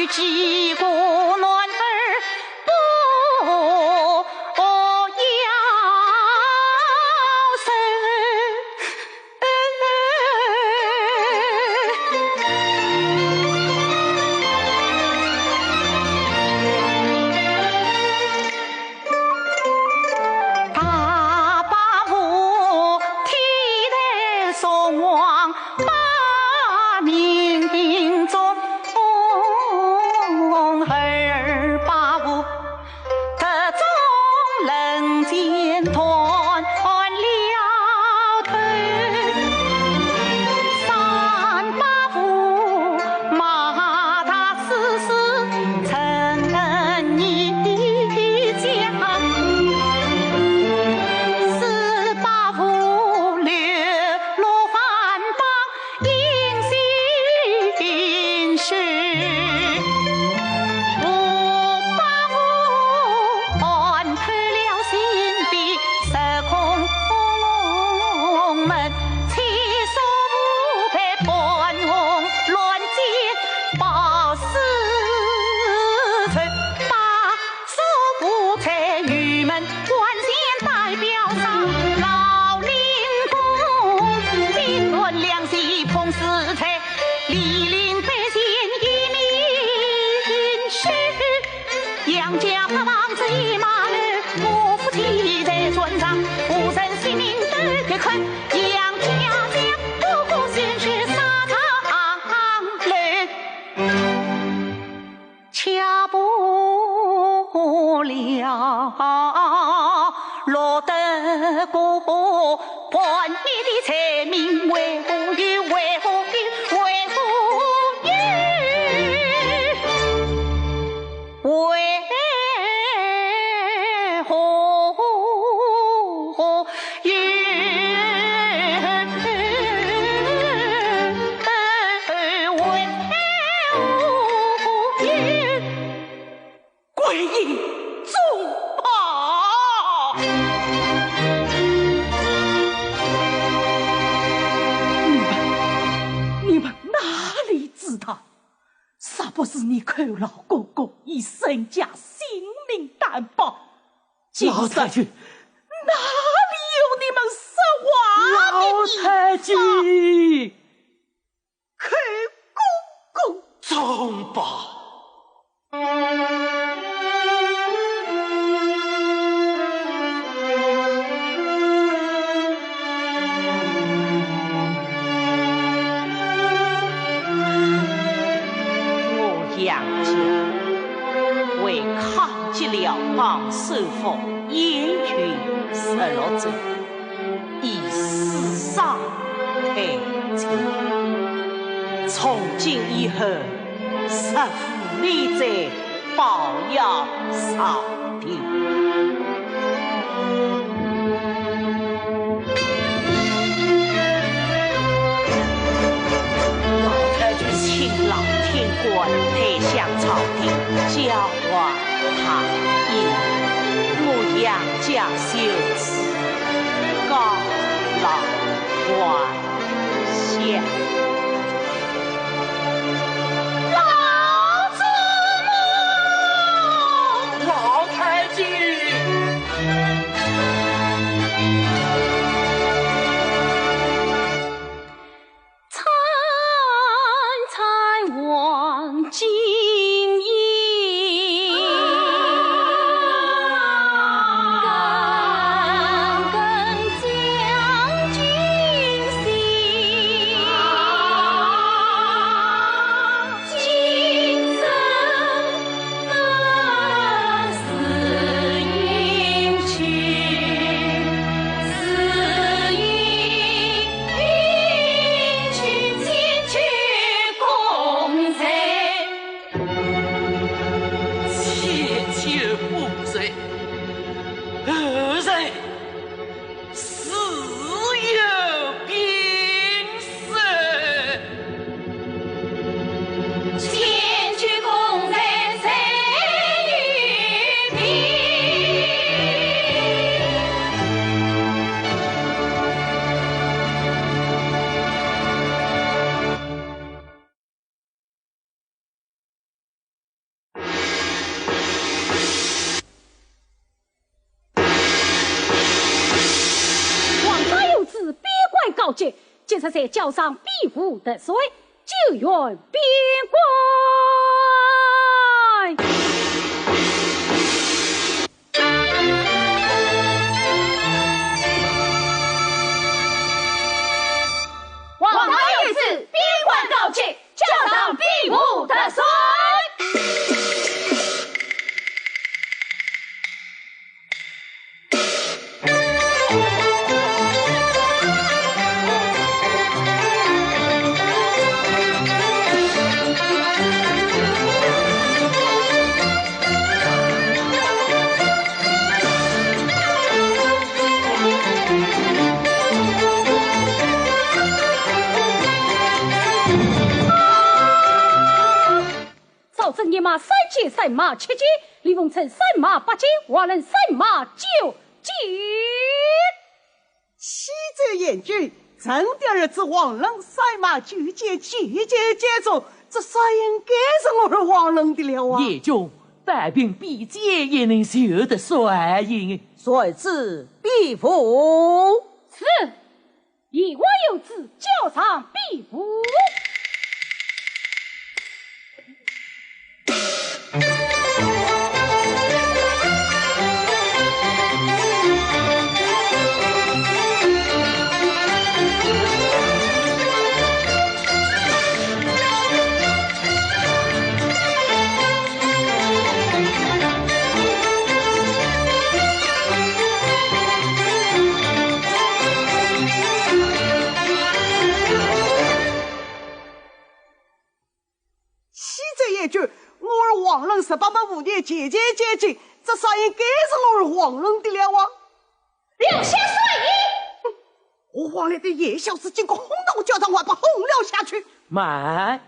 击鼓暖儿不要声。大把舞提来送往把命中，二把舞得中人间团了头，三把舞马踏丝丝成泥浆。四把舞流落番邦迎新时，五把舞看透了心扉十空门，七手舞陪半红乱箭报私存，八手舞在玉门万县代表上，老灵公兵论两席碰四才，李林百姓一民是，杨家把王子一马儿，我夫妻在船上，无人性命都给困，杨家将不顾现实沙场楼。掐不了落得过半夜的财命，为何有？为何有？为何有？为何有？归隐中吧。你们哪里知道，啥不是你寇老公公以身家性命担保？老太君，哪里有你们说话的老太君，寇公公？中吧。我杨家为抗击辽邦收复燕云16州，以死伤太监，从今以后实负力在保佑朝廷。请老天官抬向朝廷，交还他意。我杨家修此，告老还乡。老祖母，老太君。望金营，耿耿将军心，今生更是应去，是应去前去公才。千秋不衰，后人死有兵身。前去公才谁与平？即使在脚上必无得水，就愿边关。王他有此边关告急，脚上必无得水。正夜马三节赛马七节，李凤成赛马八节，华人赛马九节。西泽严峻，正调日子王人赛马9节9节接住，这啥应该是我儿王人的了啊！叶中百病必解，也能受得帅印，帅子必服。是，以我有旨，教上必服。我儿王人18般武艺节节接近，这啥应该是我儿王人的了啊！留下帅印，我皇来的夜宵是经过轰动教堂，还把轰了下去。妈，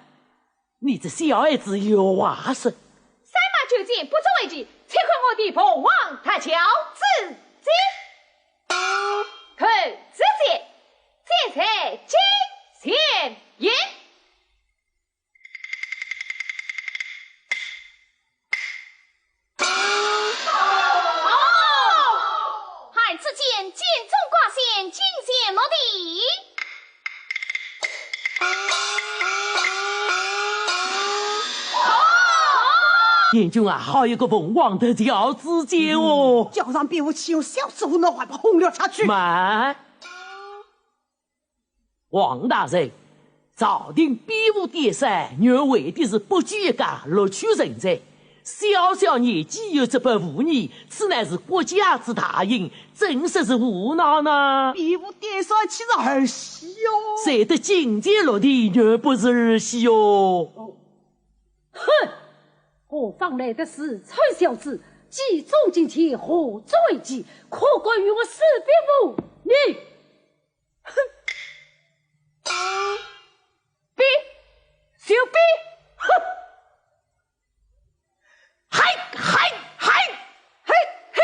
你这小孩子有话说。赛马9节不足为奇，且看我的凤凰踏桥自己，看自己，这才金钱银。此剑剑中挂线，金线落地。严君啊，好一个凤凰的条之剑哦！脚上比武器用小师傅那还把轰了下去。慢，王大人，朝廷比武点赛，原为的是不拘一格，录取人才。小小年纪有这般武艺，此乃是国家之大恩，真实是无脑呢。比武点赛岂是儿戏哟？谁得金剑落地，原不是儿戏哟。哼！何方来的是臭小子，既重金钱，何作为计？可怪于我死别无你！哼！比小比，哼！嗨！嘿嘿嘿！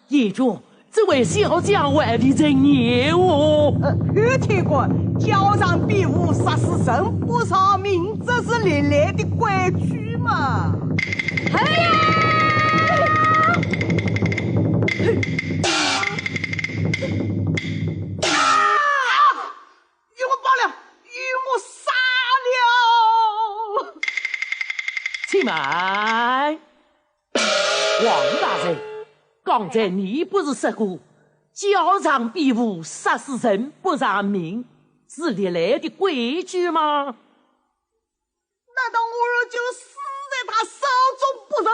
严中，这位小将外的人也哦。有听过脚上比武杀死人不偿命，这是历来的规矩嘛。哎呀！与我报了，与我杀了！且慢，王大人，刚才你不是说过，脚上比武杀死人不偿命，是历来的规矩吗？难道我儿就死在他手中不成？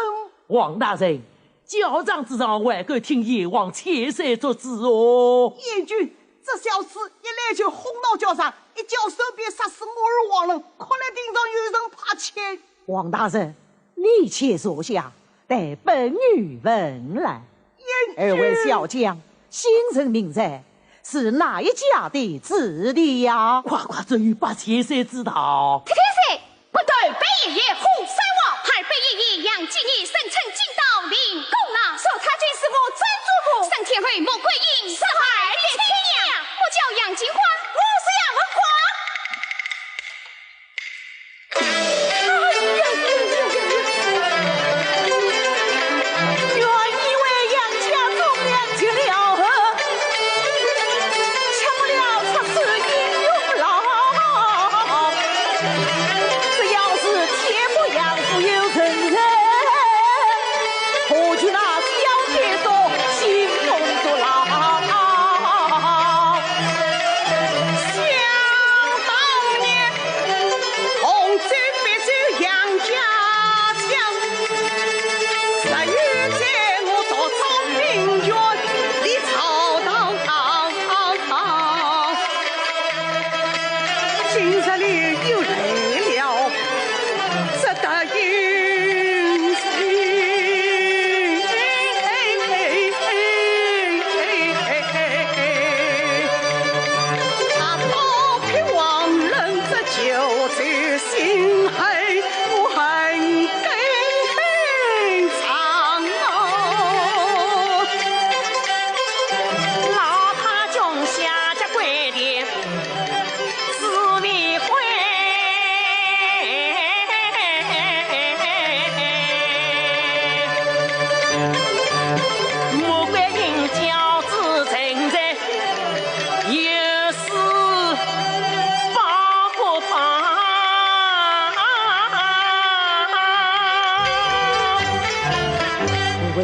王大人，教场之上还敢听阎王切山作主哦！燕军，这小子一来就哄闹叫上，一脚手便杀死我儿王人，看来顶上有人怕钱。王大人，你且坐下，待本女问来。二位小将，新人名在，是哪一家的子弟呀？夸夸这与八千岁知道。天天岁，不对，北爷爷胡三王，还北爷爷杨继义生辰进到灵宫了，说他就是我曾祖父，升天会莫桂英，四海列天阳，我叫杨金花，我是杨文华。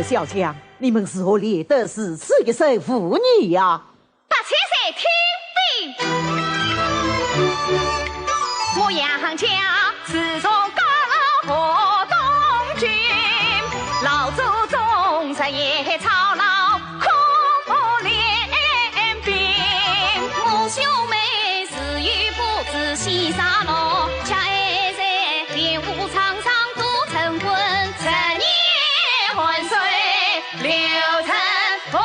小将，你们是何里得是此一身妇女呀？八千岁听禀，我杨家自从高和东郡，老祖宗日夜操劳苦练兵，我兄妹是与不知西沙路，恰爱在练武场上都成婚，成年万岁。刘成功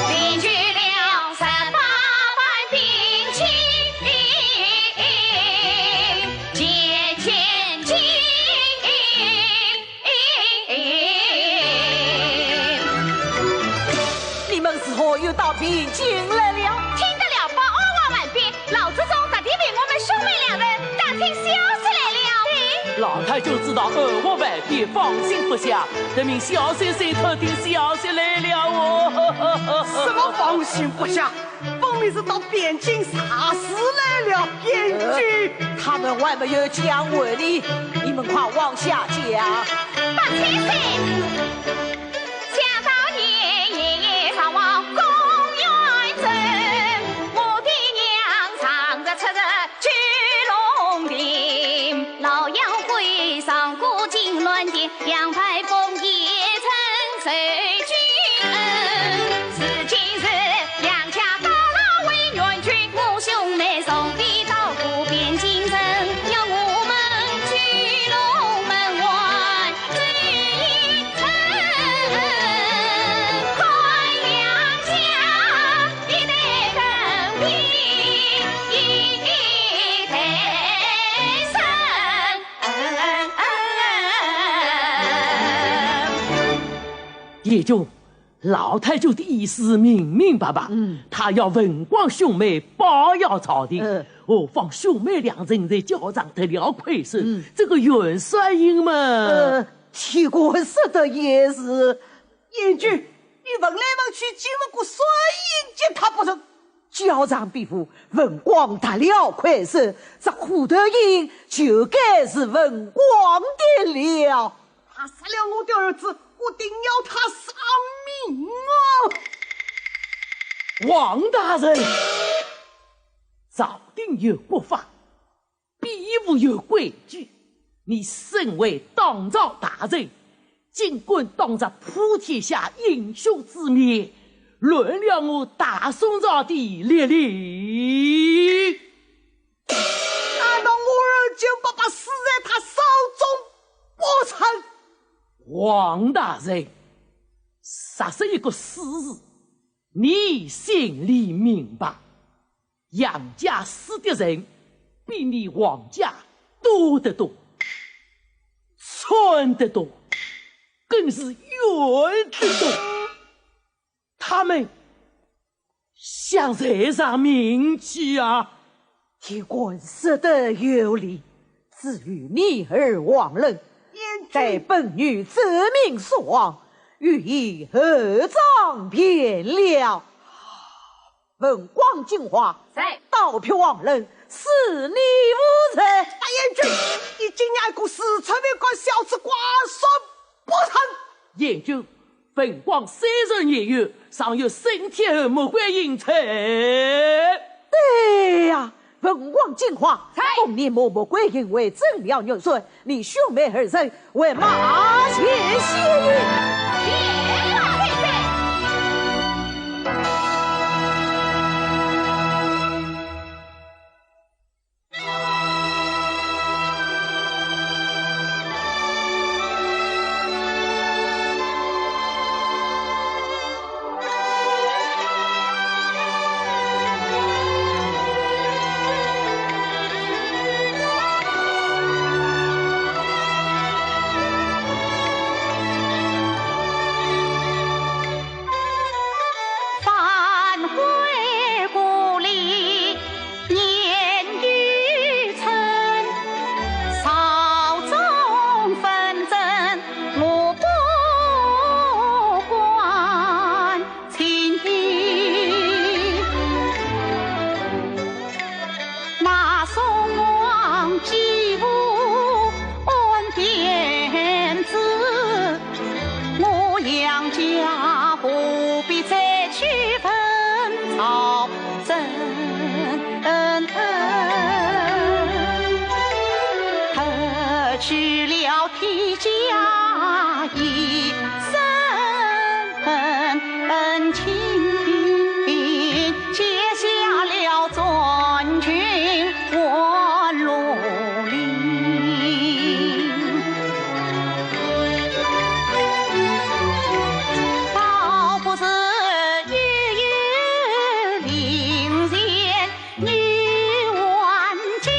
领取了18万兵器，借千金。你们是何又到边境来了？听得了报2万万兵，老祖宗特地为我们兄妹两人打听消息来了。老太就知道2万万兵放心不下，得命小先生特定消息来了哦。什么放心不下？分明是到边境查事来了，边军。他们还没有讲完呢，你们快往下讲。八千岁，想当年爷爷上往公园镇，我的娘常着出着巨龙亭，老杨会上古今乱点，杨排风也曾随君恩。是今日两家高老为援军，我兄妹送礼到过边境城，要我们聚龙门外聚一城，快两家一代更平，一代生。也就老太舅的意思明明白白，他要文广兄妹保佑朝廷，放兄妹两人在交上得了亏损，这个元帅英们，齐国说的也是。燕军，你问来问去，经不过帅英接他不成？交上必负，文广得了亏损，这虎头鹰就该是文广的了。他杀了我的儿子，我定要他丧命啊！王大人，朝廷有国法，比武有规矩。你身为当朝大人，尽管当着普天下英雄之面，轮了我大宋朝的烈力。难道我儿就爸爸死在他手中不成？王大人，杀是一个死字，你心里明白。杨家死的人比你王家多得多，穿得多，更是远得多。他们想惹上名气啊！天官说得有理，至于你儿王仁，待本女择命所亡，予以合葬便了。文广进化，在盗票王仁，死你无罪。大燕君，你今年过四川那个小子瓜说不成？燕君，本广30年月，尚有升天后莫会应承。对呀，文广进化，奉你默默归隐为正了元帅，你兄妹二人为马前协议。去了天家一身清贫，结下了专军万罗林，倒不是月月灵仙女万金。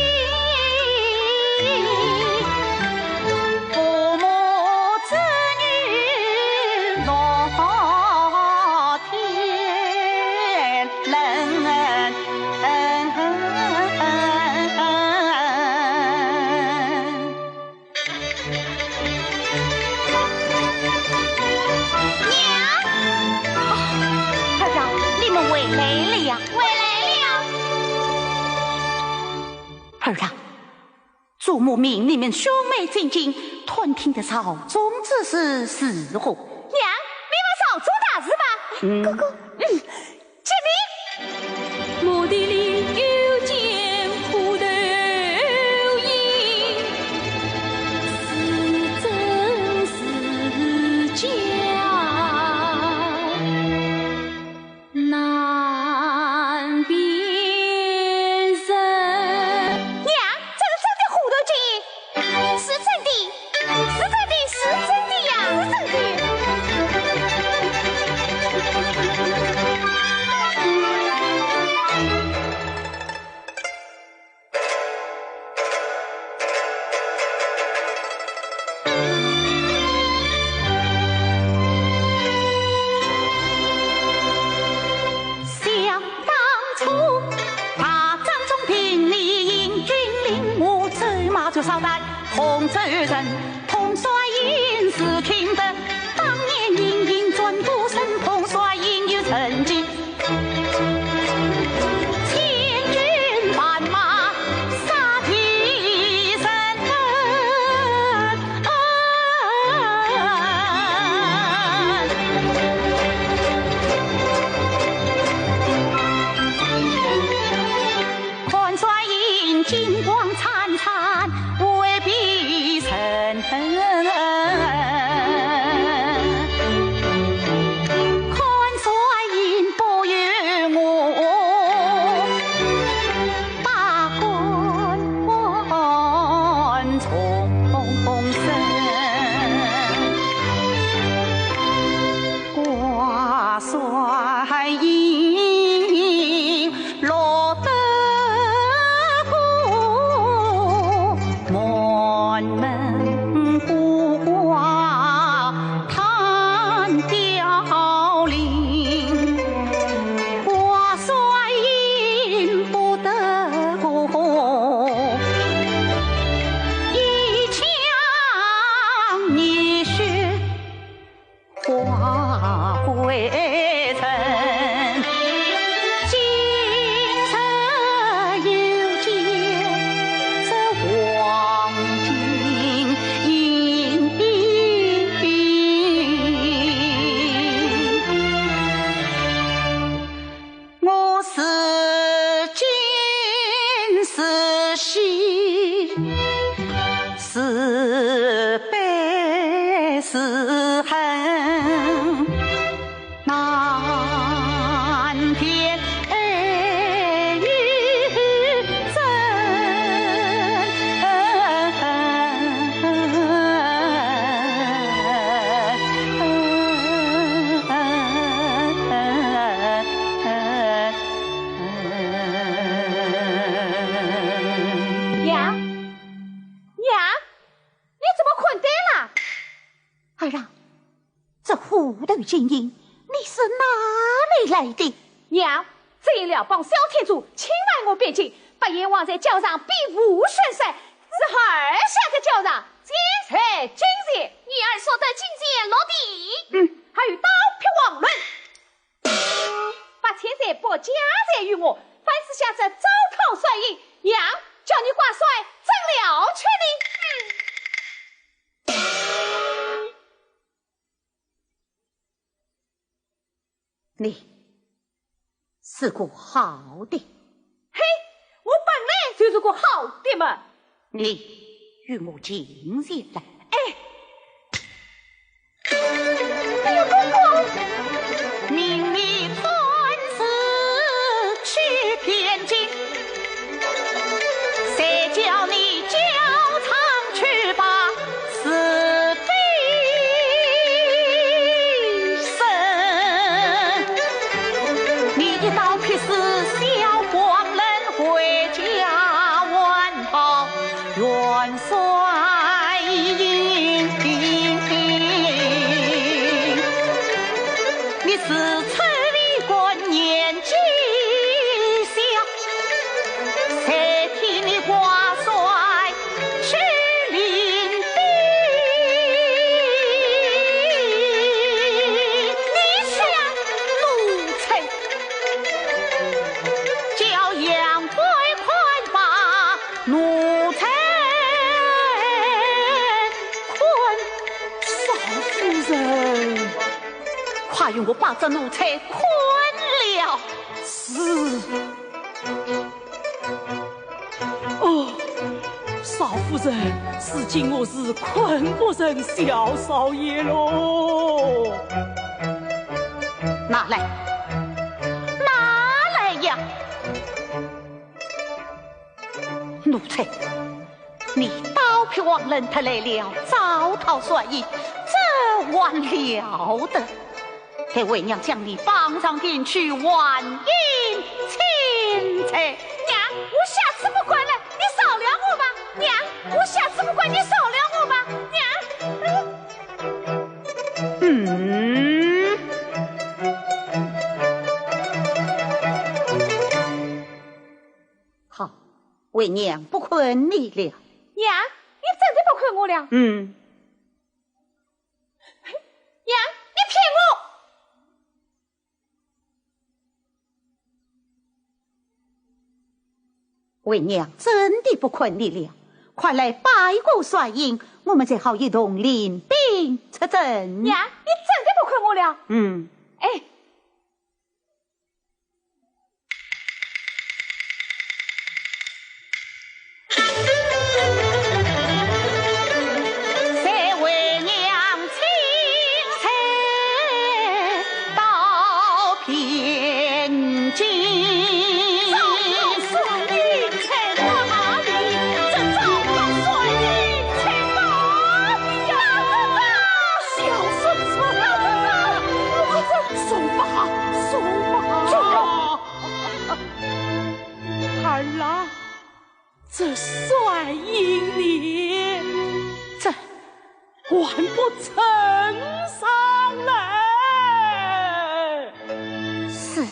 儿啊，祖母命你们兄妹进京，吞听的朝中之事是何？娘，你把少做大事吧。哥哥，启禀，墓地里有件苦头衣，是真是假，难辨认。是真的呀！是真的。想当初，大战中平里引军领我走马就捎带洪州人，统帅营是听得当年隐隐转过身，统帅营有成绩。千军万马杀敌人，换帅营金光灿灿，未必成。儿啊，这虎头金银你是哪里来的？娘，这了帮小天主侵犯我边境，把阎王在轿上比武顺赛，是儿下在轿上劫财金钱，你儿说的金钱落地，还有刀劈王伦，把钱财拨家财于我，凡是想着糟糠甩银，娘叫你挂帅怎了去你是个好的，嘿，我本来就是个好的嘛。你与我进前来。哎呦，公公，命你传旨去边境，谁叫你教场去把是非生？你的刀劈死小黄人，回家完报元帅应听。你是村里官年纪小，谁替你挂帅去领兵？你想奴才，叫杨贵快把奴才困。少夫人，快用我把这奴才困了！是。哦，少夫人，如今我是困不成小少爷喽。拿来，拿来呀！奴才，你刀劈王人他来了，糟蹋帅印，这晚了得！给为娘将你绑上殿去晚宴请才。娘，我下次不管了，你少量我吧。娘，我下次不管，你少量我吧。好，为娘不困你了。娘，你真的不困我了？娘，你骗我！为娘真的不困你了，快来拜过帅印，我们再好一同领兵出征。娘，你真的不困我了？哎。谁为娘亲才到边境？儿啊，这帅印你，这还不呈上来？是。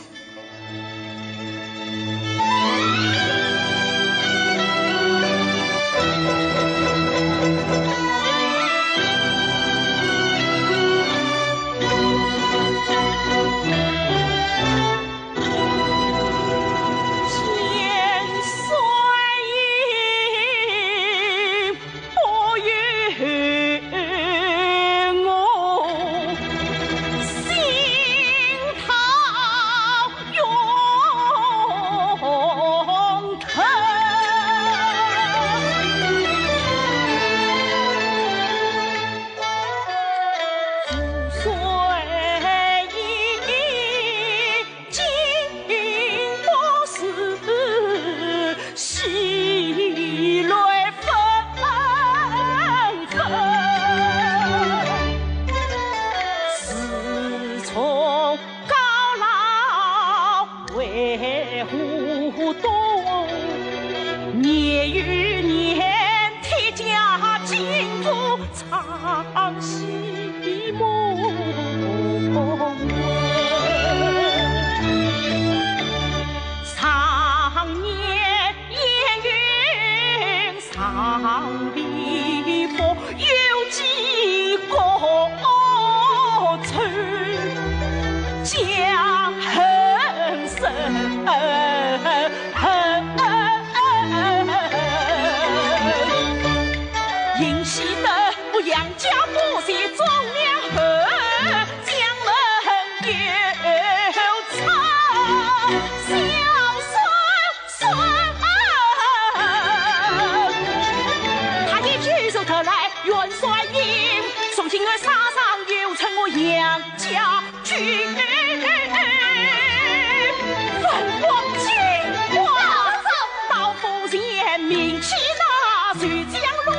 家不惜忠良后，将门有差，孝顺他也举手特来元帅营，送进儿沙上又称我杨家军。分光金华到府前明起那徐江路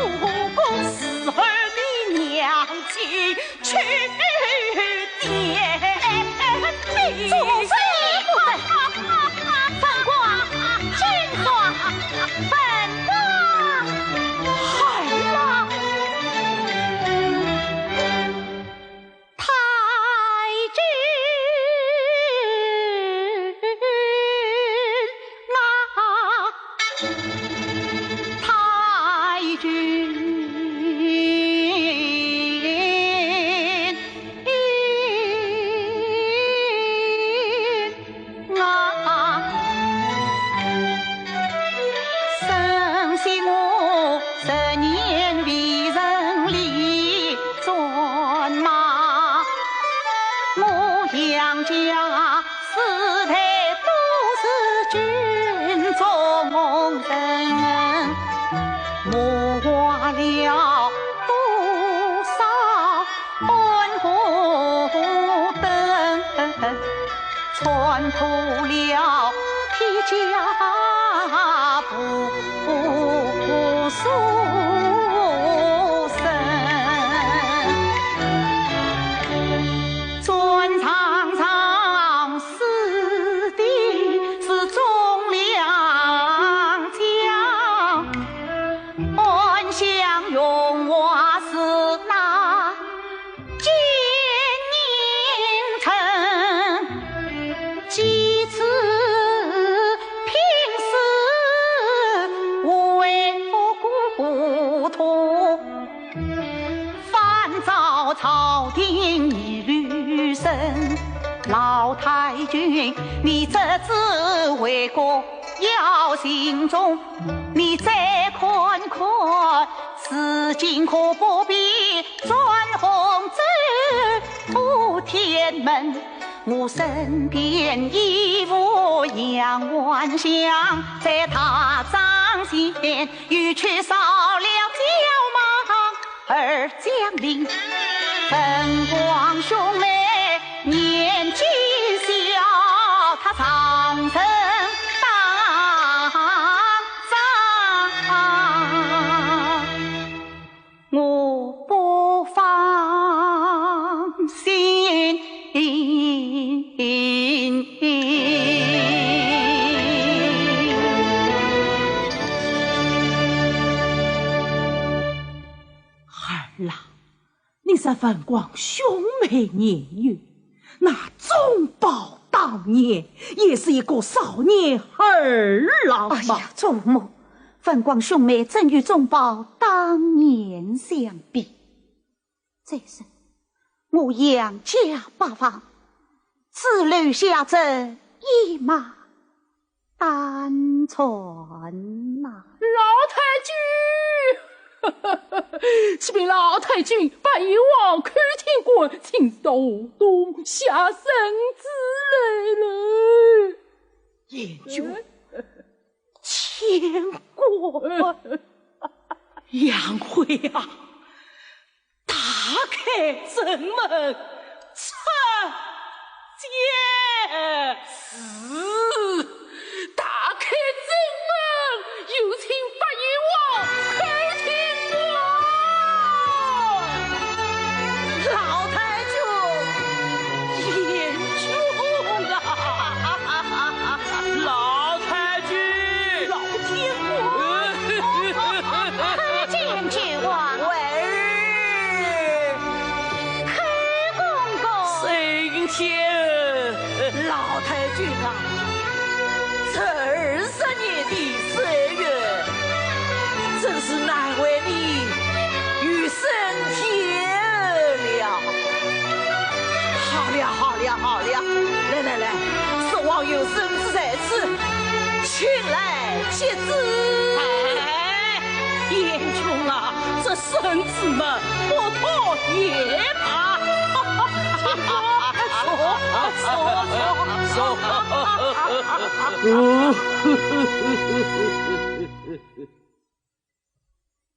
公司儿你娘亲去点名。祖妃不等，分光金华，分光海浪太君啊，太君啊，生惜我10年为人立转马，我杨家世代都是军中人，我花了多少恩和等，穿透了披甲不苏生，尊长长死的是忠良将，恩相拥我是那奸佞臣，几次拼死为糊涂，反遭朝廷一律审。老太君，你这次为国要心重，你再看看，此今可不必转红纸铺天门。我身边一副杨万祥，在他掌前又缺少了骄马而将领。分光兄妹年纪小，他长城当上，我不放心。儿啊，你是分光兄妹年月，那宗保当年也是一个少年儿郎嘛。哎呀，祖母，分光兄妹怎与宗保当年相比？再生我杨家八方，只留下这一马单传呐。老太君，启禀老太君，本以往看天官，请都东下圣旨来了。燕君，千过杨辉啊，打开正门，参见。打开正门，有请八爷王看天官。老太君，燕君啊，老太君，老天官，可见君王开公公。升天，老太君啊，这20年的岁月，真是难为你与升天了。好了，来，是王有生之在此，请来接旨。燕君啊，这圣旨们不通也罢。说。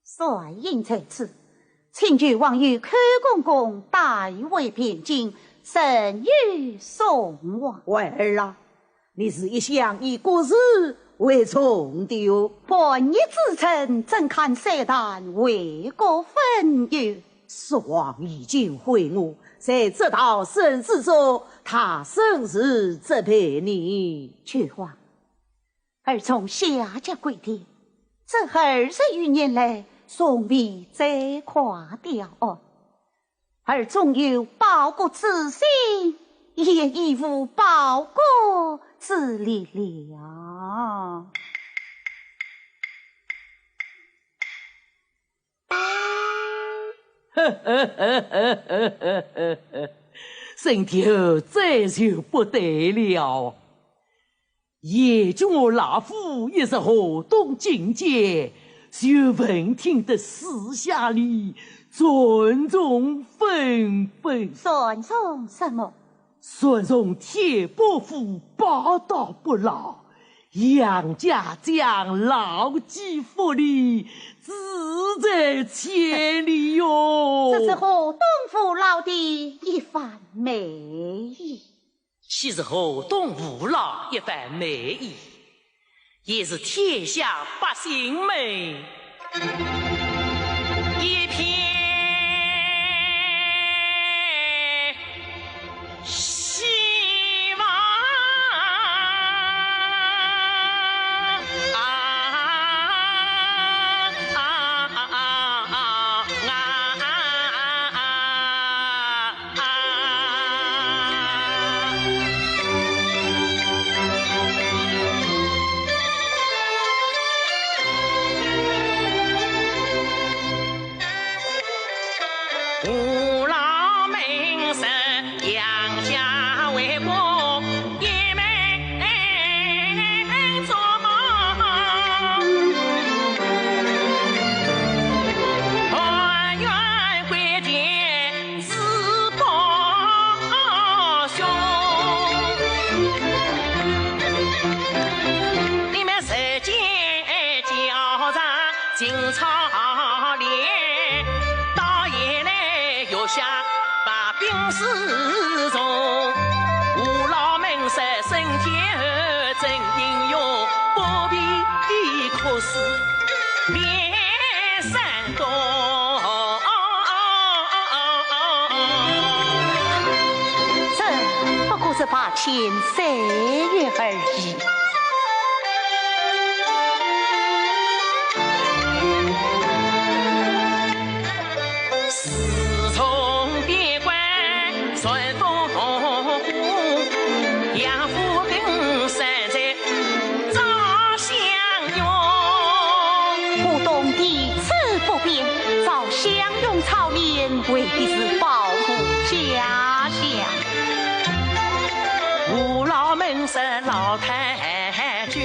帅印在此，请求王与寇公公代为便经，甚于送往。婉儿啊，你是一向以国事为重的哦。叛逆之臣，怎堪色胆为国分忧？父王已经回我，在这道生死中，他生死责备你。去皇，儿从夏家归天，这20余年来，从未再垮掉哦。儿纵有报国之心，也已无报国之力了。身体这就不得了。也就我老夫也是河东境界，就闻听的私下里尊重纷纷。尊重什么？尊重铁伯父报道不老，杨家将牢记福利，志在千里哟。这是河东父老的一番美意。既是河东父老一番美意，也是天下百姓们一片希望。父老们生杨家为国，也没做梦。团圆归田是胞兄，你们世间交战进草连。下把兵士中，父老们是生天儿真英勇，不必苦思连山东。这不过是把钱3月而已。为的是保护家乡，父老们是老太君，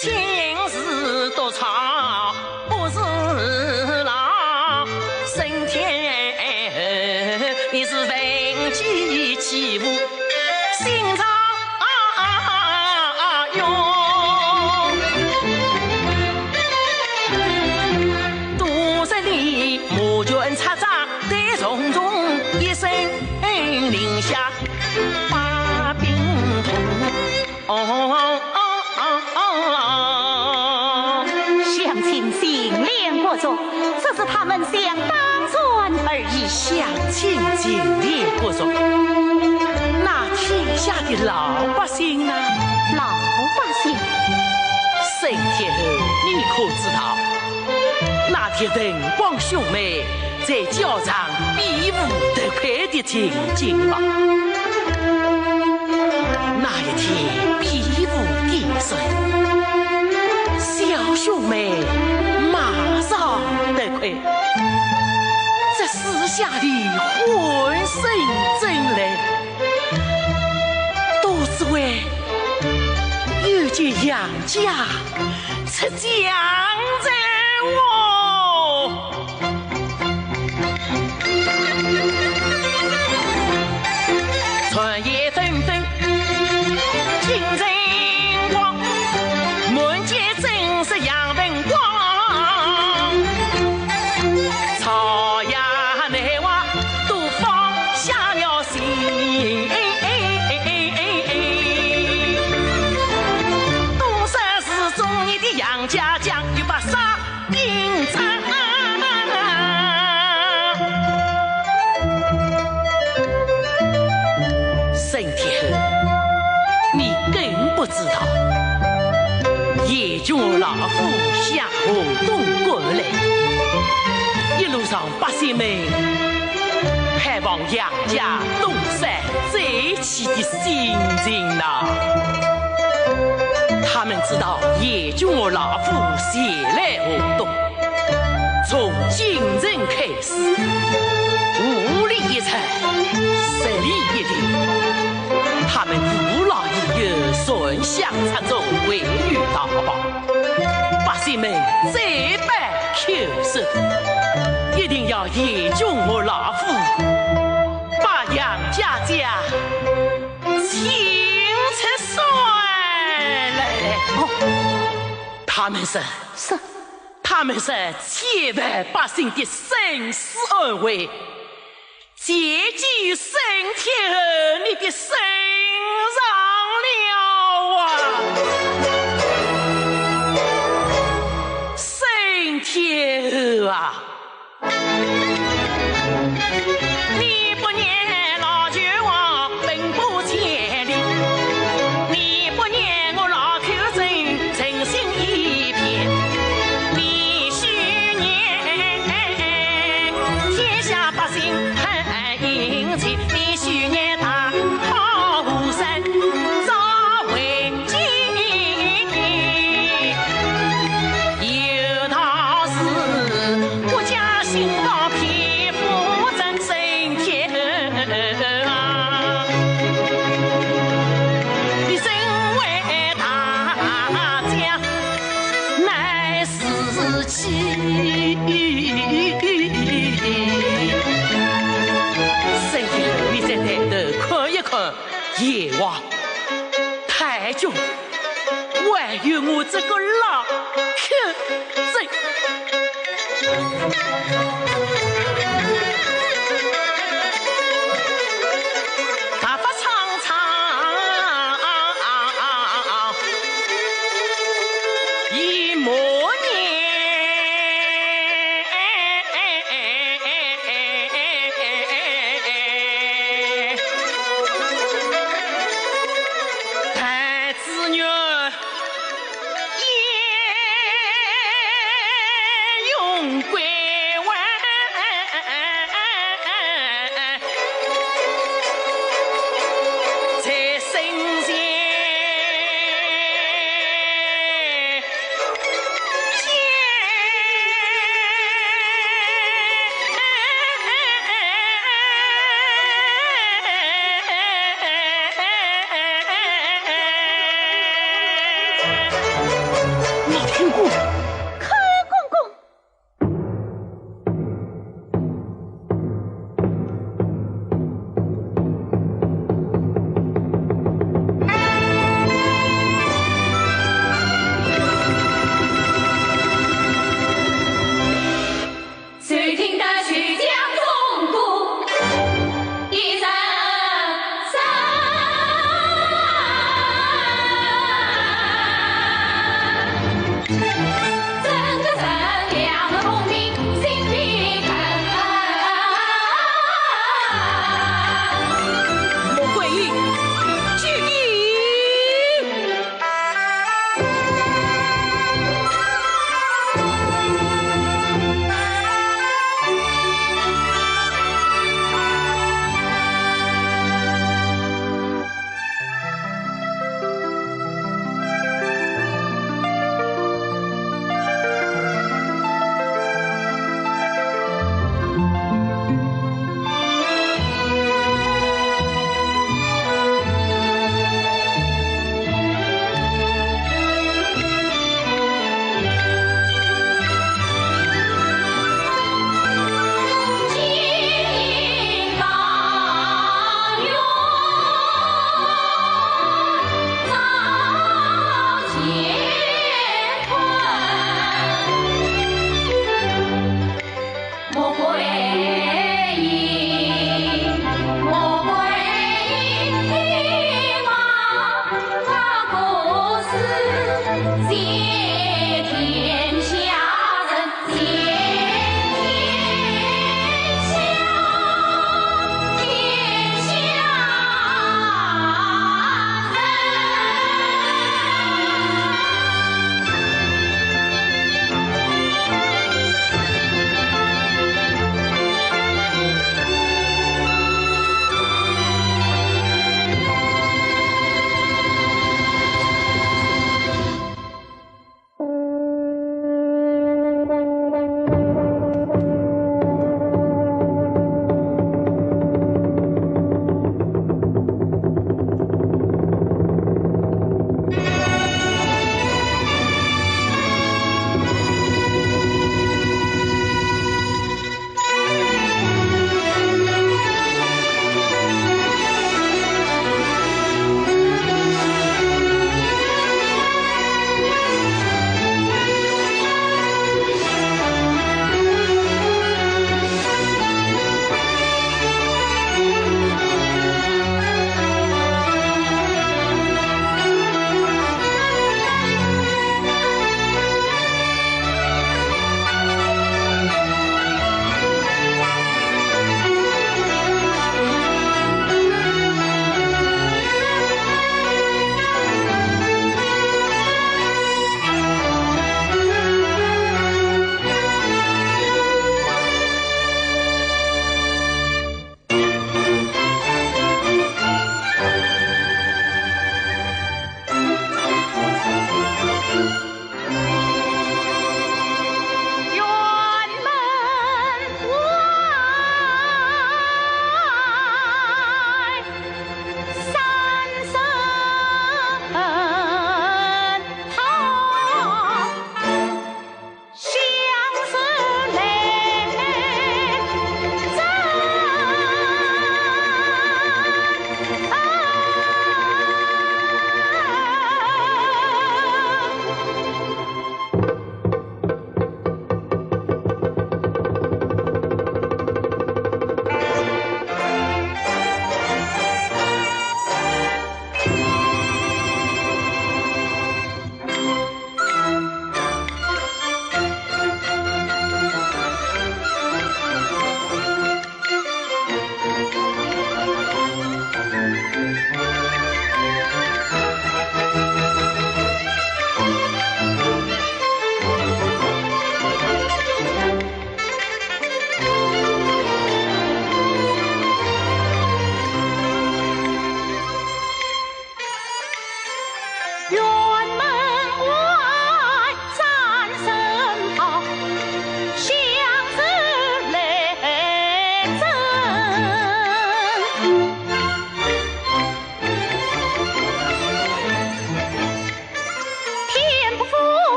亲事多长不是老，升天你是文气起舞，心肠勇，都市里母军插扎。重重一声令下，把兵图。乡亲心连过着，这是他们想当船而已。乡亲心连过着，那天下的老百姓啊，老百姓，生天后你可知道，那天灯光兄妹在教场比武得快的情景吗？那一天比武点水，小兄妹马上得快，这私下里浑身真来，都是为有见杨家出江在我。叫我老夫向河东过来，一路上百姓们盼望杨家东山再起的心情呐。他们知道也叫我老夫前来河东，从今日开始，5里一场，10里一停。他们父老已有顺乡插种，为与大宝，百姓们再办口手，一定要严重我老夫，把杨家请出山来。他们是千万百姓的生死安危，结局升天后，你的身上了啊！升天后啊！你不念老君王奔波千里，你不念我老口真诚心一片，你须念天下百姓很殷勤，你须念他好山早为金，有道是我家兴旺贫富真升天啊！你身为大将，乃是气。升天后，你再抬头看一看阎王太君，还有我这个老口子。大发苍苍，一模年，太子女也用归还。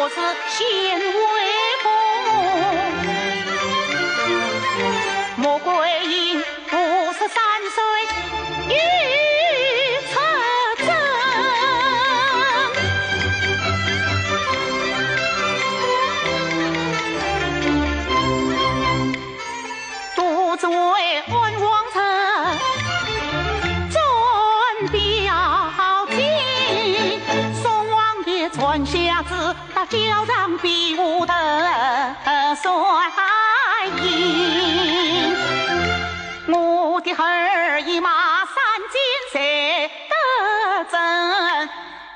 我是县尉公，穆桂英53岁欲出征，独自为安王城准表进，宋王爷传下旨，他交让比武的帅印。我的儿一马三箭射得正，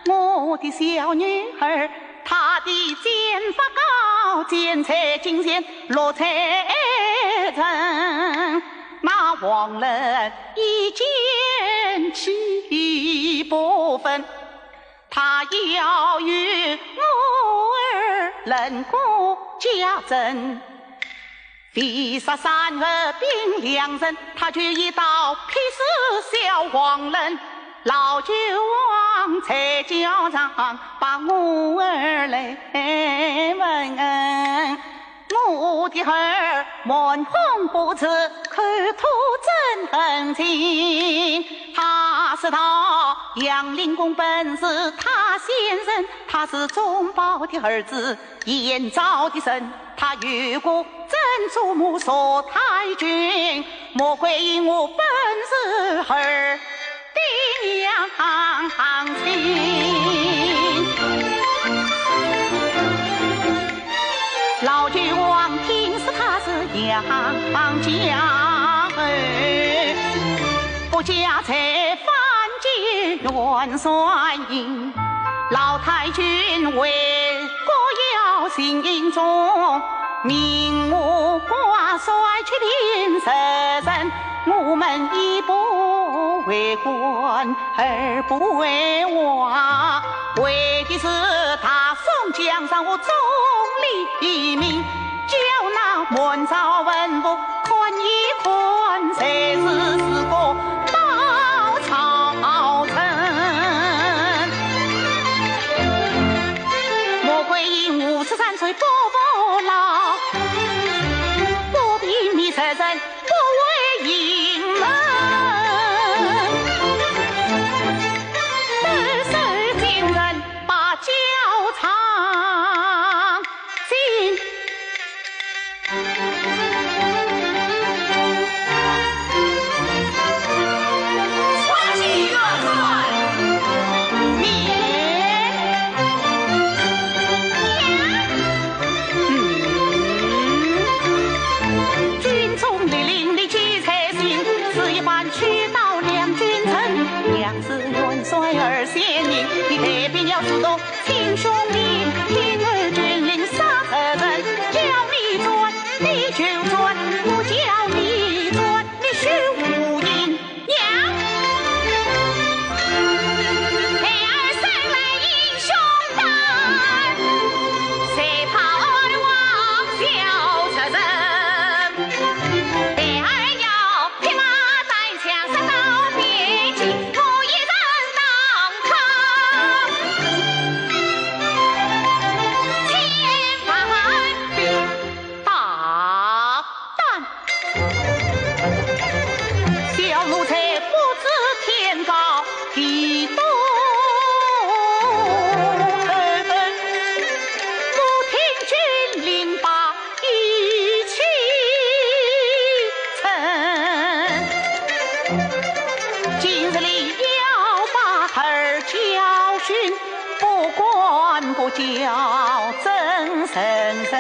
我的小女儿她的剑法高，剑才精贤落才人。那王人一剑起不分，他要与我儿人过家珍。飞杀三儿并两人，他却一刀劈死小黄人。老九王才叫让把我儿来问，我的儿满红不辞，看图真狠情。他是他杨凌公本是他先生，他是忠保的儿子，燕赵的神。他越过曾祖母锁太君，莫怪因我本是儿的娘亲。老君王听说他是杨家儿，不加才反击元帅营。老太君为国要行营中，命我挂帅去拼杀人。我们一不为官，二不为王，为的是他宋江上我忠立命，叫那满朝文武看一看，才是四个报朝臣。莫桂英53岁不老，不拼命杀人，不为营门。得手惊人把教场进，传奇元帅灭。军中的令的去才行，是一般去到两军城。娘是元帅儿先营，你特别要知道亲兄弟，听儿军令杀人，叫你转你就转，不叫你转你须无应。娘，孩儿生来英雄胆，谁怕我的王小出征？孩儿要匹马带枪杀到边境，我一人当抗。千万别大胆，小奴才不知天高地多。我听军令把一起称，今日里要把儿教训，不管不教真神神。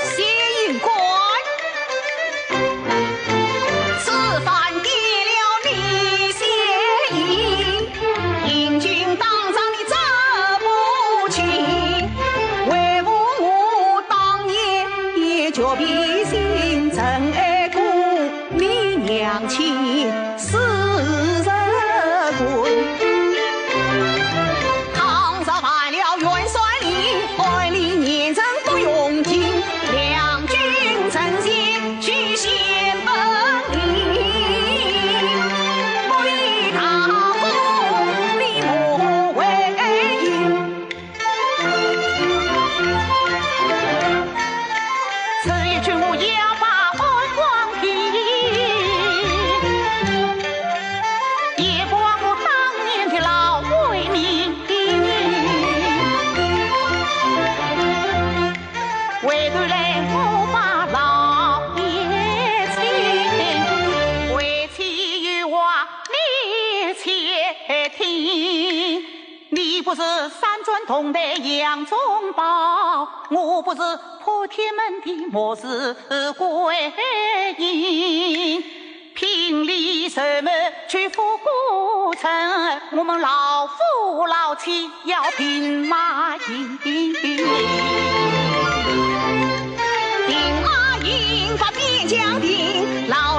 谢应官，此番跌了李先英，英军当场你这不轻，为父母当年也绝必心，真爱顾你娘亲是人棍。抗杀犯了元帅令，爱你年成不用尽，两军阵线去献本领，不与他负你不是三尊同台杨宗保，我不是破天门的莫氏归隐。凭理什么去赴古城？我们老夫老妻要凭马赢。定啊赢，把边疆定，老